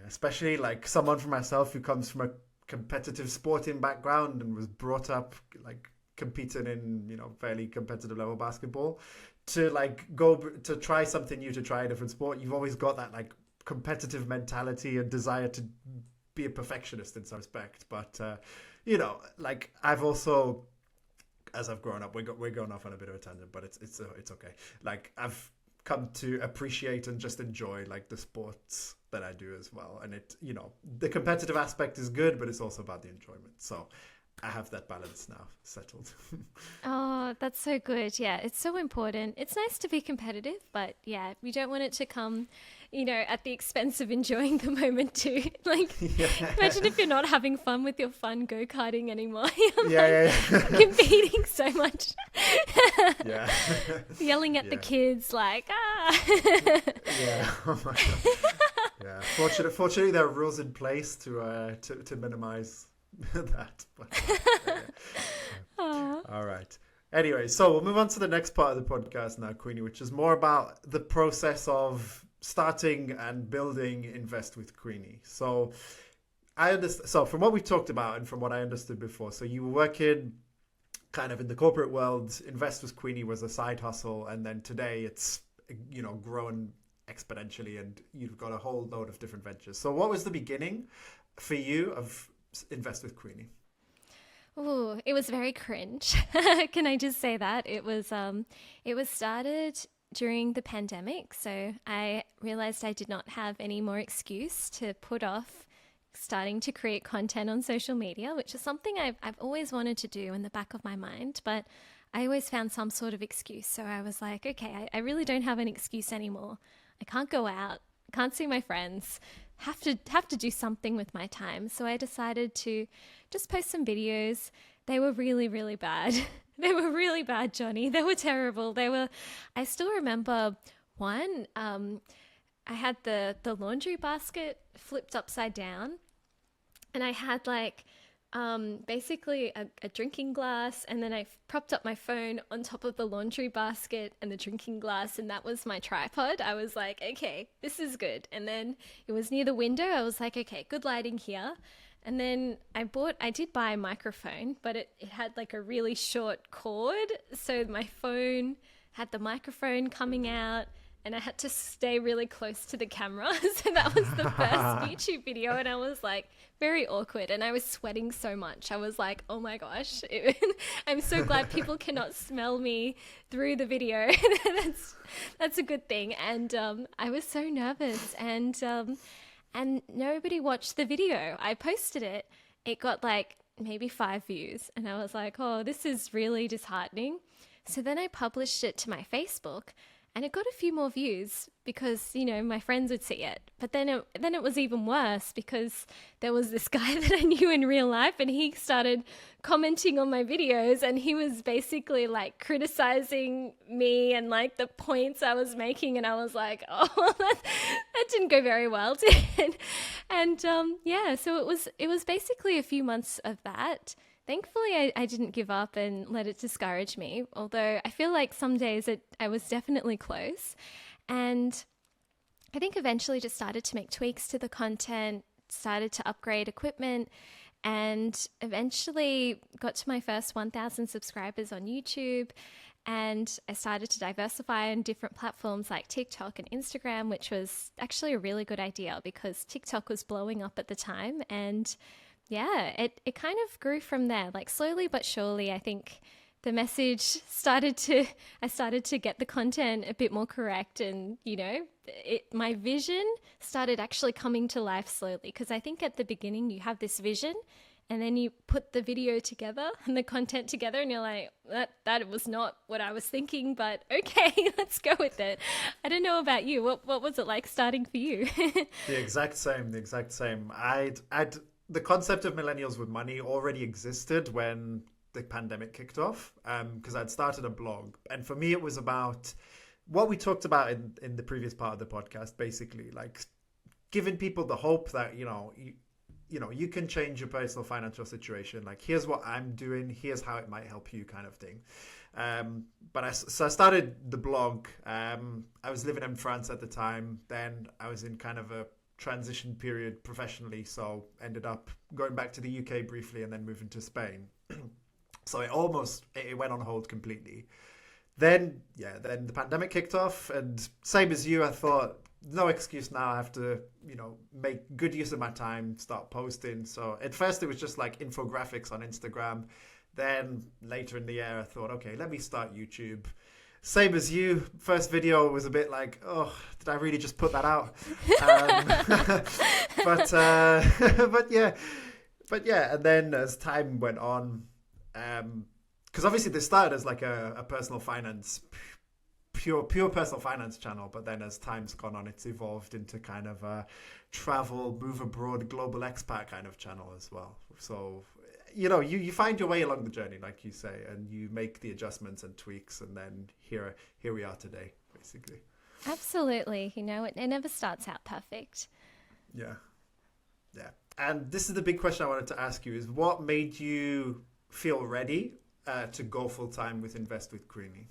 Especially like someone for myself who comes from a competitive sporting background and was brought up like competing in fairly competitive level basketball, to like go to try something new, to try a different sport. You've always got that like competitive mentality and desire to be a perfectionist in some respect. But like I've also, as I've grown up, we're going off on a bit of a tangent, but it's okay. Like I've come to appreciate and just enjoy like the sports that I do as well. And the competitive aspect is good, but it's also about the enjoyment. So I have that balance now settled. Oh, that's so good. Yeah, it's so important. It's nice to be competitive, but yeah, we don't want it to come, at the expense of enjoying the moment too. Like, imagine if you're not having fun with your fun go-karting anymore. You're competing so much. Yeah. Yelling at the kids like, Yeah. Oh my God. Yeah. Fortunately, there are rules in place to minimize that. But, all right. Anyway, so we'll move on to the next part of the podcast now, Queenie, which is more about the process of starting and building Invest with Queenie. So I understand. So from what we've talked about and from what I understood before, so you were working kind of in the corporate world. Invest with Queenie was a side hustle, and then today it's grown exponentially, and you've got a whole load of different ventures. So what was the beginning for you of Invest with Queenie? oh, it was very cringe. Can I just say that? It was started during the pandemic. So I realized I did not have any more excuse to put off starting to create content on social media, which is something I've always wanted to do in the back of my mind, but I always found some sort of excuse. So I was like, okay, I really don't have an excuse anymore. I can't go out, can't see my friends, have to do something with my time. So I decided to just post some videos. They were really, really bad. They were really bad, Johnny. They were terrible. I still remember one. I had the laundry basket flipped upside down, and I had like basically a drinking glass, and then I propped up my phone on top of the laundry basket and the drinking glass, and that was my tripod. I was like, okay, this is good. And then it was near the window. I was like, okay, good lighting here. And then I did buy a microphone, but it had like a really short cord. So my phone had the microphone coming out, and I had to stay really close to the camera. So that was the first YouTube video, and I was like very awkward, and I was sweating so much. I was like, oh my gosh, I'm so glad people cannot smell me through the video. That's a good thing. And I was so nervous, and nobody watched the video. I posted it. It got like maybe 5 views, and I was like, oh, this is really disheartening. So then I published it to my Facebook, And it got a few more views because, my friends would see it. But then it was even worse because there was this guy that I knew in real life, and he started commenting on my videos, and he was basically like criticizing me and like the points I was making. And I was like, oh, that didn't go very well, did it? And so it was basically a few months of that. Thankfully, I didn't give up and let it discourage me, although I feel like some days I was definitely close. And I think eventually just started to make tweaks to the content, started to upgrade equipment, and eventually got to my first 1,000 subscribers on YouTube. And I started to diversify on different platforms like TikTok and Instagram, which was actually a really good idea because TikTok was blowing up at the time. And yeah, it kind of grew from there, like slowly but surely. I think the message I started to get the content a bit more correct, and, my vision started actually coming to life slowly, because I think at the beginning you have this vision and then you put the video together and the content together and you're like, that was not what I was thinking, but okay, let's go with it. I don't know about you. What was it like starting for you? The exact same. The concept of millennials with money already existed when the pandemic kicked off, because I'd started a blog. And for me, it was about what we talked about in the previous part of the podcast, basically, like giving people the hope that, you can change your personal financial situation. Like, here's what I'm doing. Here's how it might help you, kind of thing. So I started the blog. I was living in France at the time. Then I was in kind of a transition period professionally, so ended up going back to the UK briefly and then moving to Spain. So it went on hold completely. Then the pandemic kicked off, and same as you, I thought, no excuse now. I have to, make good use of my time, start posting. So at first it was just like infographics on Instagram. Then later in the year, I thought, okay, let me start YouTube. Same as you, first video was a bit like, oh, did I really just put that out? But yeah, and then as time went on, because obviously this started as like a personal finance, pure personal finance channel, but then as time's gone on, it's evolved into kind of a travel, move abroad, global expat kind of channel as well. So you find your way along the journey, like you say, and you make the adjustments and tweaks, and then here we are today, basically. Absolutely. It never starts out perfect. Yeah. And this is the big question I wanted to ask you, is what made you feel ready to go full-time with Invest with Queenie?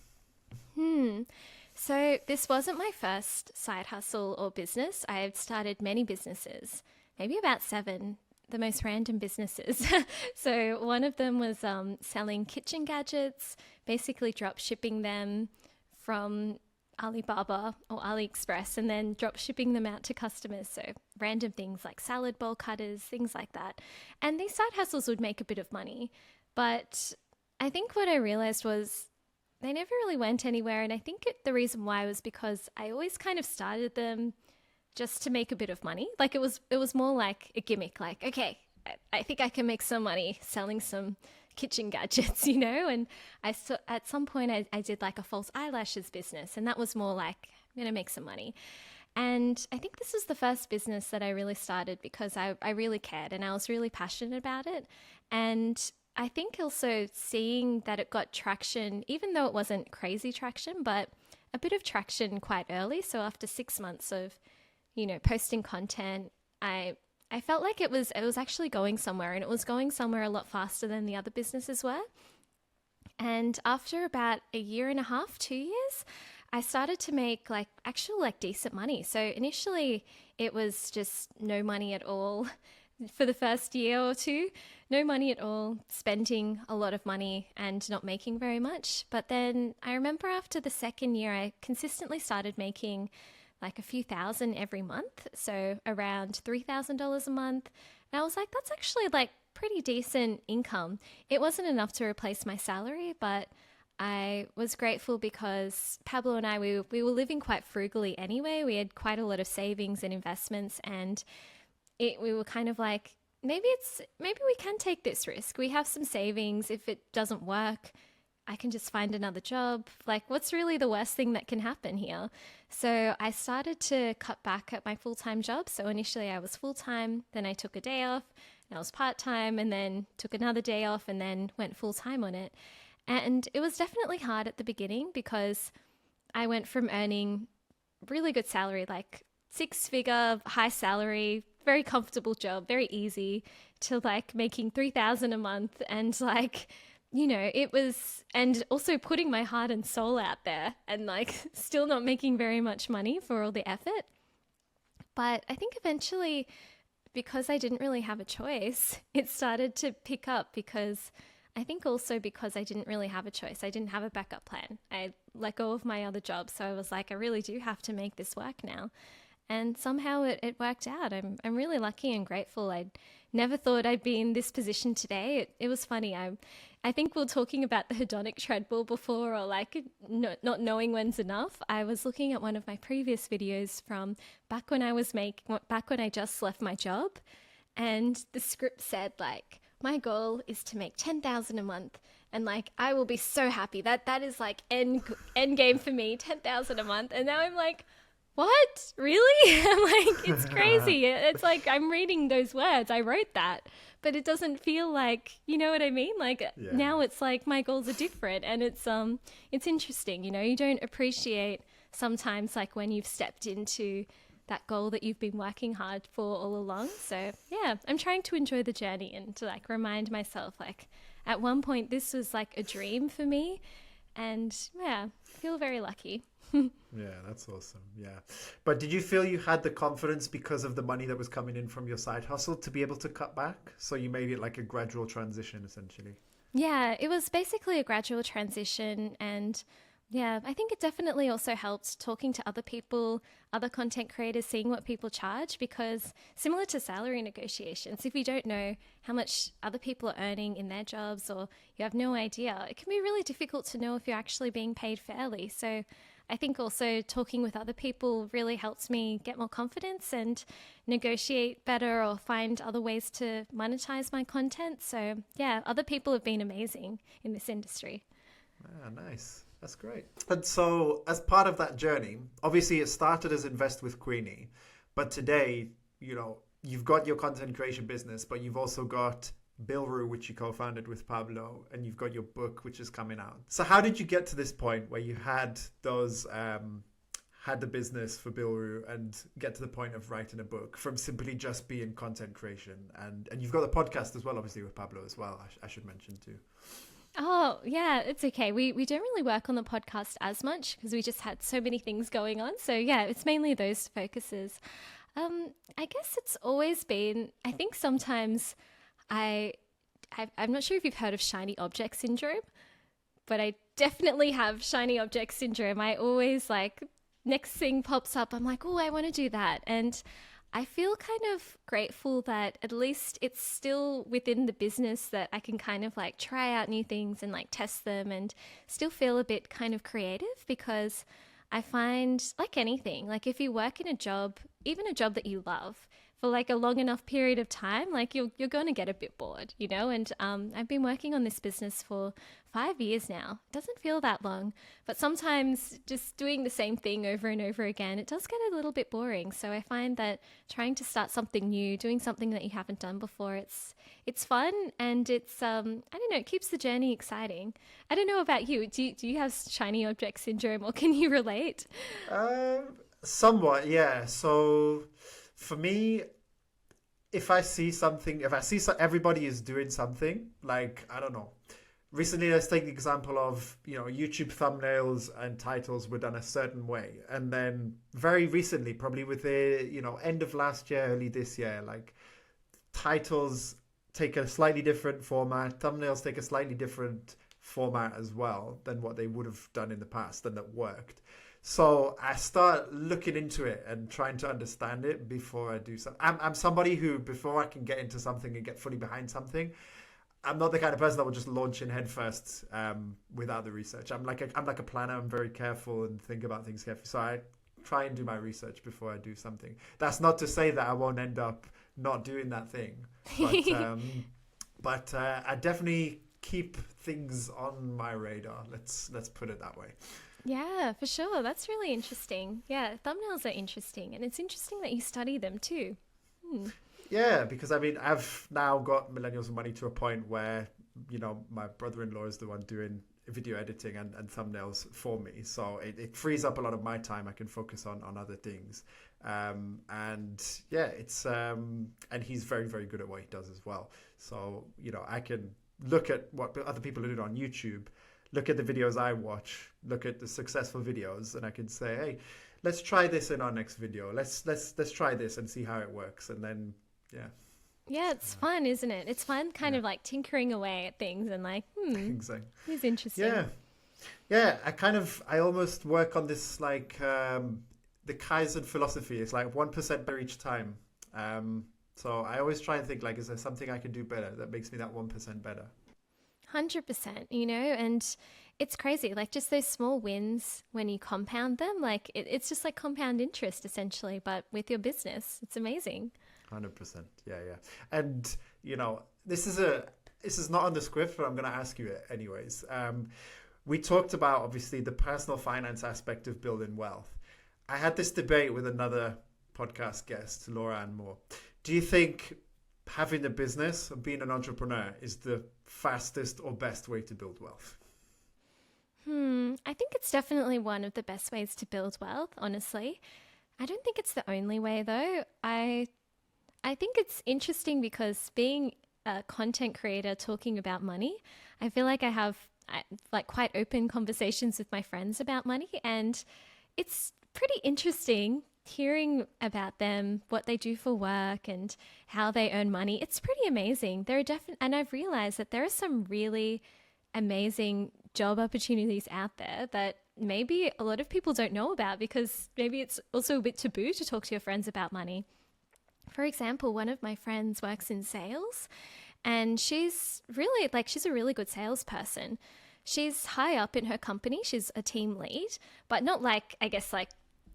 So this wasn't my first side hustle or business. I had started many businesses, maybe about 7, the most random businesses. So one of them was selling kitchen gadgets, basically drop shipping them from Alibaba or AliExpress, and then drop shipping them out to customers. So random things like salad bowl cutters, things like that. And these side hustles would make a bit of money. But I think what I realized was they never really went anywhere. And I think the reason why was because I always kind of started them just to make a bit of money. Like it was more like a gimmick, like, okay, I think I can make some money selling some kitchen gadgets, and at some point I did like a false eyelashes business, and that was more like, I'm going to make some money. And I think this was the first business that I really started because I really cared and I was really passionate about it. And I think also seeing that it got traction, even though it wasn't crazy traction, but a bit of traction quite early. So after 6 months of, posting content, I felt like it was actually going somewhere, and it was going somewhere a lot faster than the other businesses were. And after about 1.5 years, 2 years, I started to make actual decent money. So initially it was just no money at all for the first year or two, no money at all, spending a lot of money and not making very much. But then I remember after the second year, I consistently started making like a few thousand every month. So around $3,000 a month. And I was like, that's actually pretty decent income. It wasn't enough to replace my salary, but I was grateful because Pablo and I, we were living quite frugally anyway. We had quite a lot of savings and investments, and we were kind of like, maybe we can take this risk. We have some savings. If it doesn't work, I can just find another job. Like, what's really the worst thing that can happen here? So I started to cut back at my full-time job. So initially I was full-time, then I took a day off, and I was part-time, and then took another day off, and then went full-time on it. And it was definitely hard at the beginning because I went from earning really good salary, like 6-figure, high salary, very comfortable job, very easy, to like making 3,000 a month, and like, you know, it was, and also putting my heart and soul out there, and like still not making very much money for all the effort. But I think eventually, because I didn't really have a choice, it started to pick up, because I think also because I didn't really have a choice. I didn't have a backup plan. I let go of my other job. So I was like, I really do have to make this work now. And somehow it worked out. I'm really lucky and grateful. I never thought I'd be in this position today. It was funny. I think we were talking about the hedonic treadmill before, or like not knowing when's enough. I was looking at one of my previous videos from back when I just left my job, and the script said like, my goal is to make 10,000 a month, and like I will be so happy. That is like end game for me, 10,000 a month. And now I'm like, what? Really? I'm like, it's crazy. It's like I'm reading those words. I wrote that, but it doesn't feel like, you know what I mean? Like now it's like my goals are different, and it's interesting. You know, you don't appreciate sometimes like when you've stepped into that goal that you've been working hard for all along. So yeah, I'm trying to enjoy the journey and to like remind myself, like at one point this was like a dream for me, and yeah, I feel very lucky. Yeah, that's awesome. Yeah. But did you feel you had the confidence because of the money that was coming in from your side hustle to be able to cut back? So you made it like a gradual transition essentially. Yeah, it was basically a gradual transition, and yeah, I think it definitely also helped talking to other people, other content creators, seeing what people charge, because similar to salary negotiations, if you don't know how much other people are earning in their jobs, or you have no idea, it can be really difficult to know if you're actually being paid fairly. So I think also talking with other people really helps me get more confidence and negotiate better or find other ways to monetize my content. So yeah, other people have been amazing in this industry. Ah, nice. That's great. And so as part of that journey, obviously it started as Invest with Queenie, but today, you know, you've got your content creation business, but you've also got Bilru, which you co-founded with Pablo, and you've got your book, which is coming out. So how did you get to this point where you had those, had the business for Bilru and get to the point of writing a book from simply just being content creation? And you've got the podcast as well, obviously, with Pablo as well, I should mention too. Oh, yeah, it's okay. We don't really work on the podcast as much because we just had so many things going on. So yeah, it's mainly those focuses. I guess it's always been, I think sometimes I'm not sure if you've heard of shiny object syndrome, but I definitely have shiny object syndrome. I always like, next thing pops up, I'm like, oh, I want to do that. And I feel kind of grateful that at least it's still within the business that I can kind of like try out new things and like test them and still feel a bit kind of creative, because I find like anything, like if you work in a job, even a job that you love, for like a long enough period of time, like you're going to get a bit bored, you know? And I've been working on this business for 5 years now. It doesn't feel that long, but sometimes just doing the same thing over and over again, it does get a little bit boring. So I find that trying to start something new, doing something that you haven't done before, it's fun, and it's I don't know, it keeps the journey exciting. I don't know about you. Do you have shiny object syndrome, or can you relate? Somewhat, yeah. So for me, if I see everybody is doing something, like, I don't know, recently, let's take the example of, you know, YouTube thumbnails and titles were done a certain way. And then very recently, probably with the, you know, end of last year, early this year, like titles take a slightly different format, thumbnails take a slightly different format as well than what they would have done in the past, and that worked. So I start looking into it and trying to understand it before I do something. I'm somebody who, before I can get into something and get fully behind something, I'm not the kind of person that will just launch in head first without the research. I'm like a planner. I'm very careful and think about things carefully. So I try and do my research before I do something. That's not to say that I won't end up not doing that thing. But I definitely keep things on my radar. Let's put it that way. Yeah, for sure. That's really interesting. Yeah, thumbnails are interesting. And it's interesting that you study them too. Yeah, because I mean, I've now got Millennials Money to a point where, my brother-in-law is the one doing video editing and thumbnails for me. So it frees up a lot of my time. I can focus on other things. And yeah, it's, and he's very, very good at what he does as well. So, I can look at what other people are doing on YouTube, look at the videos I watch, look at the successful videos, and I can say, hey, let's try this in our next video. Let's try this and see how it works. And then, yeah. Yeah, it's fun, isn't it? It's fun kind of like tinkering away at things and like, Exactly. it's interesting. Yeah. Yeah, I almost work on this like the Kaizen philosophy. It's like 1% better each time. So I always try and think like, is there something I can do better that makes me that 1% better? 100%, and it's crazy. Like just those small wins when you compound them, like it's just like compound interest essentially, but with your business. It's amazing. 100%. Yeah. And, this is not on the script, but I'm going to ask you it anyways. We talked about, obviously, the personal finance aspect of building wealth. I had this debate with another podcast guest, Laura Ann Moore. Do you think having a business or being an entrepreneur is the fastest or best way to build wealth? I think it's definitely one of the best ways to build wealth, honestly. I don't think it's the only way, though. I think it's interesting because being a content creator talking about money, I feel like I have like quite open conversations with my friends about money, and it's pretty interesting hearing about them, what they do for work and how they earn money. It's pretty amazing. And I've realized that there are some really amazing job opportunities out there that maybe a lot of people don't know about because maybe it's also a bit taboo to talk to your friends about money. For example, one of my friends works in sales and she's a really good salesperson. She's high up in her company. She's a team lead, but not like, I guess, like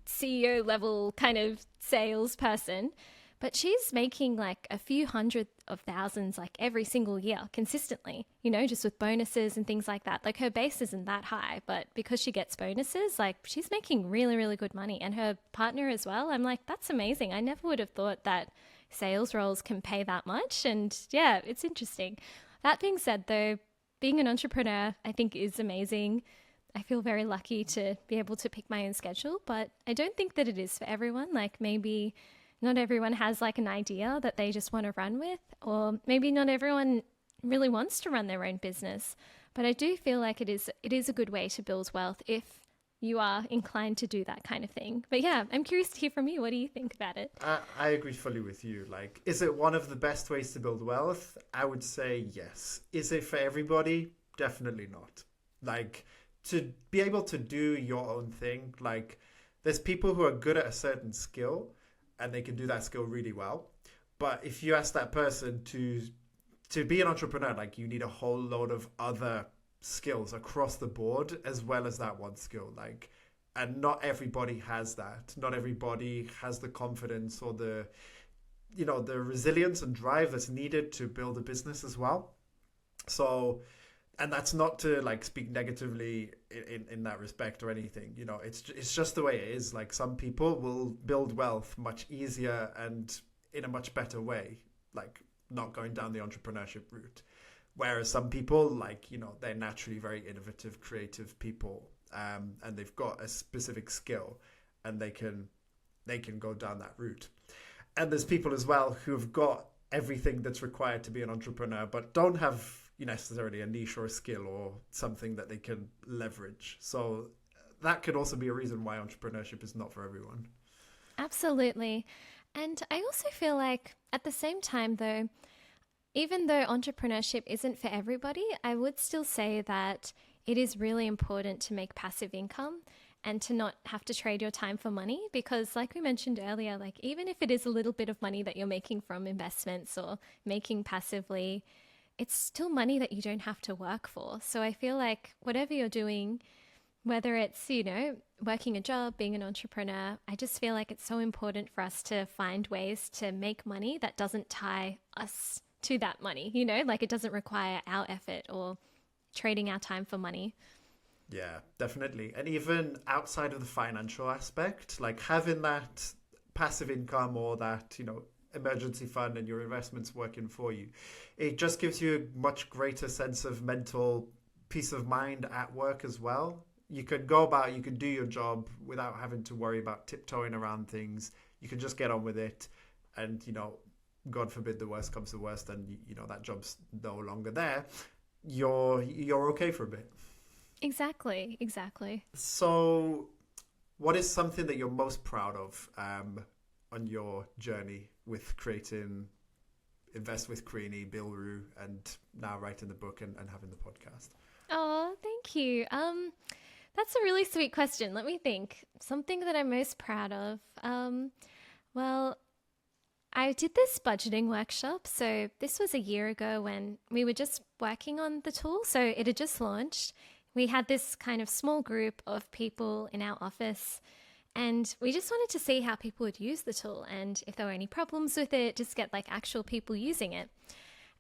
CEO level kind of salesperson. But she's making like a few hundred of thousands like every single year consistently, just with bonuses and things like that. Like her base isn't that high, but because she gets bonuses, like she's making really, really good money. And her partner as well. I'm like, that's amazing. I never would have thought that sales roles can pay that much. And yeah, it's interesting. That being said, though, being an entrepreneur, I think is amazing. I feel very lucky to be able to pick my own schedule, but I don't think that it is for everyone. Like maybe not everyone has like an idea that they just want to run with, or maybe not everyone really wants to run their own business. But I do feel like it is a good way to build wealth if you are inclined to do that kind of thing. But yeah, I'm curious to hear from you. What do you think about it? I agree fully with you. Like, is it one of the best ways to build wealth? I would say yes. Is it for everybody? Definitely not. Like, to be able to do your own thing, like there's people who are good at a certain skill and they can do that skill really well. But if you ask that person to be an entrepreneur, like you need a whole load of other skills across the board as well as that one skill. Like, and not everybody has that. Not everybody has the confidence or the resilience and drive that's needed to build a business as well. So, and that's not to like speak negatively in that respect or anything. It's just the way it is. Like some people will build wealth much easier and in a much better way, like not going down the entrepreneurship route. Whereas some people, like, they're naturally very innovative, creative people, and they've got a specific skill and they can go down that route. And there's people as well who've got everything that's required to be an entrepreneur, but don't have necessarily a niche or a skill or something that they can leverage. So that could also be a reason why entrepreneurship is not for everyone. Absolutely. And I also feel like at the same time, though, even though entrepreneurship isn't for everybody, I would still say that it is really important to make passive income and to not have to trade your time for money, because like we mentioned earlier, like even if it is a little bit of money that you're making from investments or making passively, it's still money that you don't have to work for. So I feel like whatever you're doing, whether it's, working a job, being an entrepreneur, I just feel like it's so important for us to find ways to make money that doesn't tie us to that money, you know, like it doesn't require our effort or trading our time for money. Yeah, definitely. And even outside of the financial aspect, like having that passive income or that, emergency fund and your investments working for you, it just gives you a much greater sense of mental peace of mind at work as well. You could go about, you could do your job without having to worry about tiptoeing around things. You can just get on with it. And, God forbid the worst comes to worst and, that job's no longer there. You're okay for a bit. Exactly. So what is something that you're most proud of on your journey with creating Invest with Queenie, Bill Rue, and now writing the book and having the podcast? Oh, thank you. That's a really sweet question. Let me think. Something that I'm most proud of. Well, I did this budgeting workshop. So this was a year ago when we were just working on the tool. So it had just launched. We had this kind of small group of people in our office, and we just wanted to see how people would use the tool and if there were any problems with it, just get like actual people using it.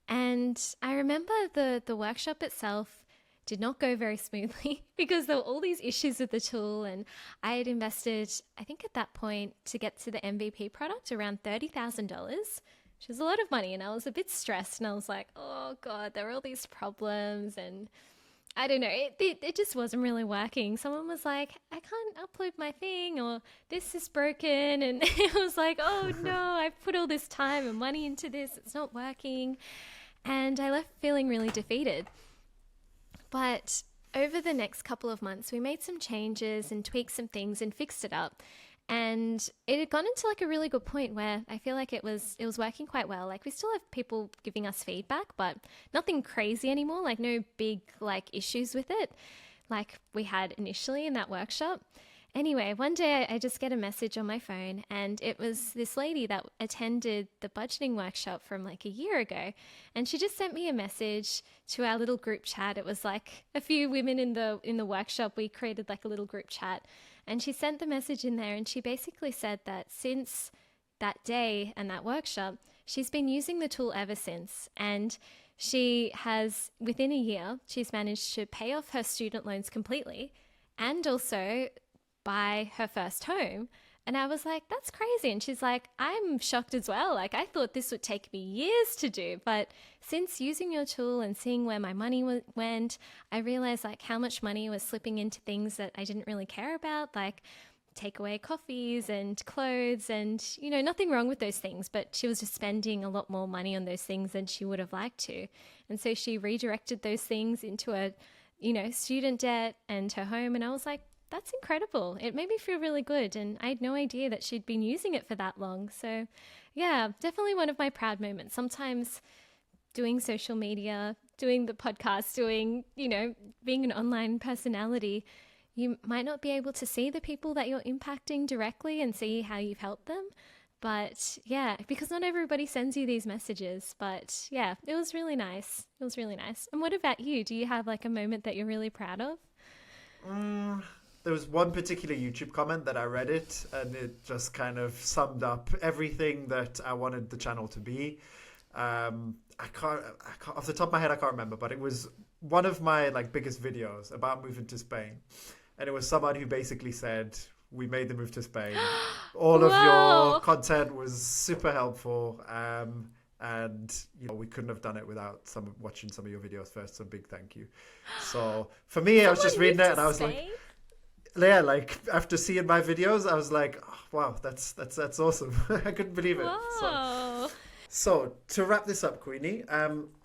And I remember the workshop itself did not go very smoothly because there were all these issues with the tool, and I had invested, I think at that point, to get to the MVP product around $30,000, which is a lot of money, and I was a bit stressed, and I was like, oh God, there were all these problems, and I don't know, it just wasn't really working. Someone was like, I can't upload my thing, or this is broken. And it was like, oh no, I've put all this time and money into this. It's not working. And I left feeling really defeated. But over the next couple of months, we made some changes and tweaked some things and fixed it up. And it had gone into like a really good point where I feel like it was working quite well. Like we still have people giving us feedback, but nothing crazy anymore. Like no big like issues with it like we had initially in that workshop. Anyway, one day I just get a message on my phone, and it was this lady that attended the budgeting workshop from like a year ago. And she just sent me a message to our little group chat. It was like a few women in the workshop. We created like a little group chat. And she sent the message in there, and she basically said that since that day and that workshop, she's been using the tool ever since. And she has, within a year, she's managed to pay off her student loans completely and also buy her first home. And I was like, that's crazy. And she's like, I'm shocked as well. Like, I thought this would take me years to do. But since using your tool and seeing where my money went, I realized like how much money was slipping into things that I didn't really care about, like takeaway coffees and clothes and, nothing wrong with those things. But she was just spending a lot more money on those things than she would have liked to. And so she redirected those things into a, student debt and her home. And I was like, that's incredible. It made me feel really good. And I had no idea that she'd been using it for that long. So yeah, definitely one of my proud moments. Sometimes doing social media, doing the podcast, being an online personality, you might not be able to see the people that you're impacting directly and see how you've helped them. But yeah, because not everybody sends you these messages. But yeah, it was really nice. It was really nice. And what about you? Do you have like a moment that you're really proud of? There was one particular YouTube comment that I read it, and it just kind of summed up everything that I wanted the channel to be. I can't off the top of my head, I can't remember, but it was one of my like biggest videos about moving to Spain. And it was someone who basically said, we made the move to Spain. All of your content was super helpful. And we couldn't have done it without watching some of your videos first. So big thank you. So for me, I was just reading it and I was like, yeah, like after seeing my videos, I was like, oh, wow, that's awesome. I couldn't believe it. So to wrap this up, Queenie,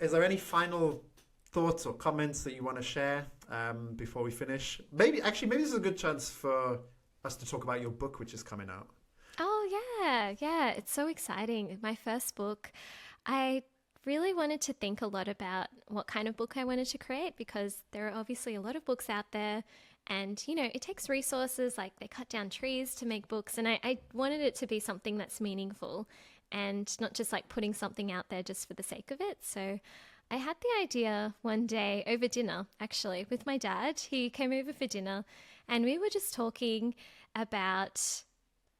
is there any final thoughts or comments that you want to share before we finish? Maybe this is a good chance for us to talk about your book, which is coming out. Oh yeah, it's so exciting. My first book. I really wanted to think a lot about what kind of book I wanted to create, because there are obviously a lot of books out there. And, it takes resources, like they cut down trees to make books. And I wanted it to be something that's meaningful and not just like putting something out there just for the sake of it. So I had the idea one day over dinner, actually, with my dad. He came over for dinner and we were just talking about,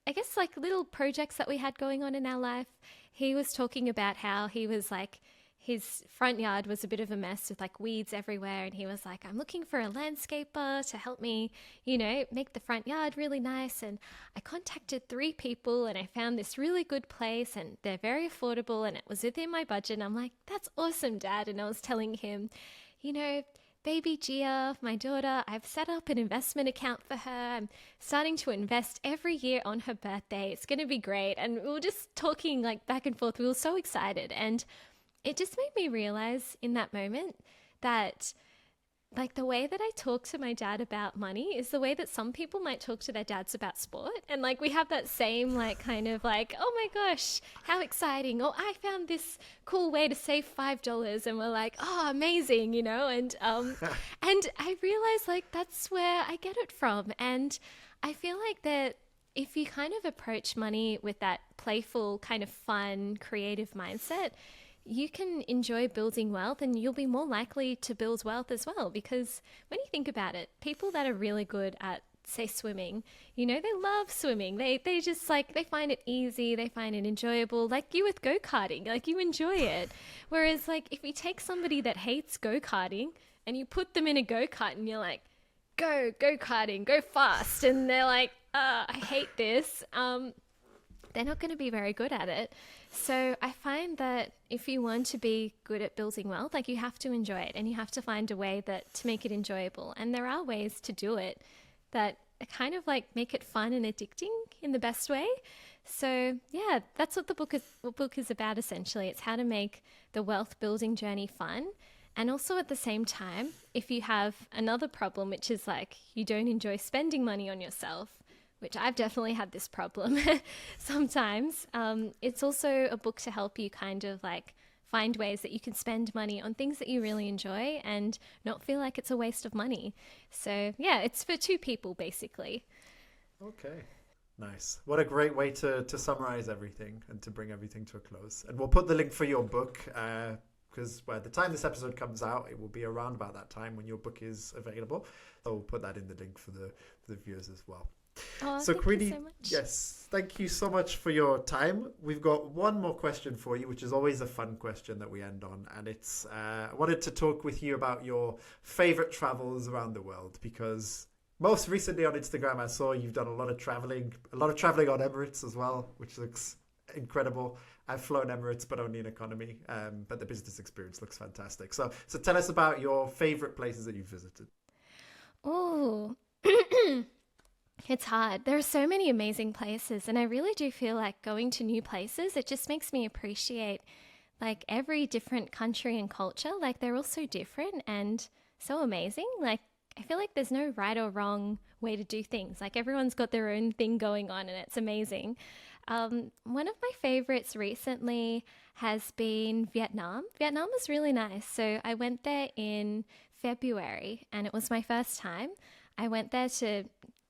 I guess, like little projects that we had going on in our life. He was talking about how he was like his front yard was a bit of a mess with like weeds everywhere. And he was like, I'm looking for a landscaper to help me, make the front yard really nice. And I contacted 3 people and I found this really good place and they're very affordable and it was within my budget. And I'm like, that's awesome, Dad. And I was telling him, baby Gia, my daughter, I've set up an investment account for her. I'm starting to invest every year on her birthday. It's going to be great. And we were just talking like back and forth. We were so excited. And it just made me realize in that moment that like the way that I talk to my dad about money is the way that some people might talk to their dads about sport. And like we have that same like kind of like, oh my gosh, how exciting. Or I found this cool way to save $5 and we're like, oh, amazing, and I realized like that's where I get it from. And I feel like that if you kind of approach money with that playful kind of fun, creative mindset, you can enjoy building wealth and you'll be more likely to build wealth as well. Because when you think about it, people that are really good at, say, swimming, they love swimming. They just like, they find it easy. They find it enjoyable. Like you with go-karting, like you enjoy it. Whereas like if you take somebody that hates go-karting and you put them in a go-kart and you're like, go-karting, go fast. And they're like, I hate this. They're not going to be very good at it. So I find that if you want to be good at building wealth, like you have to enjoy it and you have to find a way to make it enjoyable. And there are ways to do it that kind of like make it fun and addicting in the best way. So yeah, that's what the book is about essentially. It's how to make the wealth building journey fun. And also at the same time, if you have another problem, which is like you don't enjoy spending money on yourself, which I've definitely had this problem sometimes. It's also a book to help you kind of like find ways that you can spend money on things that you really enjoy and not feel like it's a waste of money. So yeah, it's for 2 people basically. Okay. Nice. What a great way to summarize everything and to bring everything to a close. And we'll put the link for your book because by the time this episode comes out, it will be around about that time when your book is available. So we'll put that in the link for the viewers as well. Oh, so thank Queenie, you so much. yes, thank you so much for your time. We've got one more question for you, which is always a fun question that we end on. And it's, I wanted to talk with you about your favorite travels around the world, because most recently on Instagram, I saw you've done a lot of traveling on Emirates as well, which looks incredible. I've flown Emirates, but only in economy. But the business experience looks fantastic. So tell us about your favorite places that you've visited. Oh, it's hard. There are so many amazing places, and I really do feel like going to new places, it just makes me appreciate like every different country and culture. Like they're all so different and so amazing. Like I feel like there's no right or wrong way to do things. Like everyone's got their own thing going on and it's amazing. One of my favorites recently has been Vietnam. Vietnam was really nice. So I went there in February and it was my first time. I went there to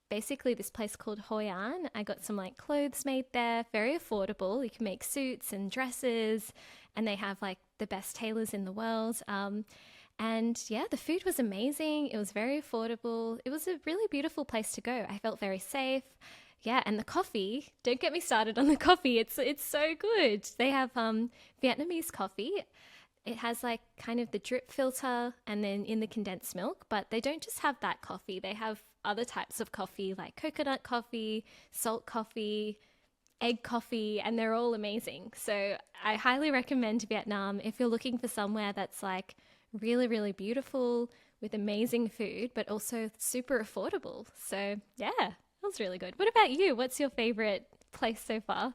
basically this place called Hoi An. I got some like clothes made there, very affordable. You can make suits and dresses and they have like the best tailors in the world. And yeah, the food was amazing. It was very affordable. It was a really beautiful place to go. I felt very safe. Yeah, and the coffee, don't get me started on the coffee. It's so good. They have Vietnamese coffee. It has like kind of the drip filter and then in the condensed milk, but they don't just have that coffee. They have other types of coffee like coconut coffee, salt coffee, egg coffee, and they're all amazing. So I highly recommend Vietnam if you're looking for somewhere that's like really, really beautiful with amazing food, but also super affordable. So yeah, that was really good. What about you? What's your favorite place so far?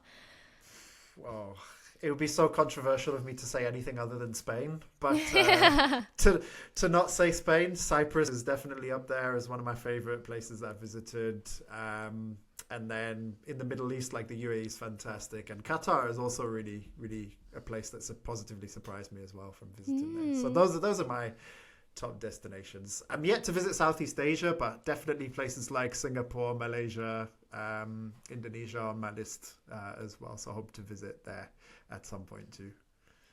Whoa. It would be so controversial of me to say anything other than Spain, but to not say Spain, Cyprus is definitely up there as one of my favorite places I've visited. And then in the Middle East, like the UAE is fantastic, and Qatar is also really, really a place that's positively surprised me as well from visiting there. So those are my top destinations. I'm yet to visit Southeast Asia, but definitely places like Singapore, Malaysia, Indonesia on my list as well. So I hope to visit there at some point too.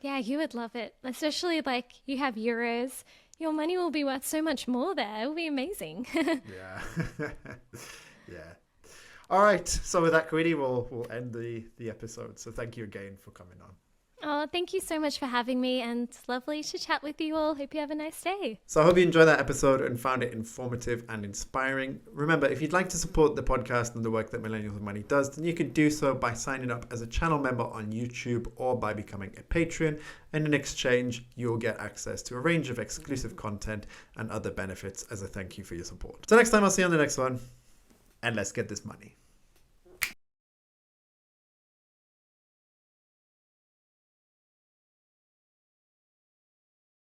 Yeah, you would love it. Especially like you have euros. Your money will be worth so much more there. It will be amazing. Yeah. Yeah. All right. So with that, Queenie, we'll end the episode. So thank you again for coming on. Oh, thank you so much for having me, and lovely to chat with you all. Hope you have a nice day. So I hope you enjoyed that episode and found it informative and inspiring. Remember, if you'd like to support the podcast and the work that Millennials of Money does, then you can do so by signing up as a channel member on YouTube or by becoming a patron. And in exchange, you'll get access to a range of exclusive content and other benefits as a thank you for your support. So next time, I'll see you on the next one. And let's get this money.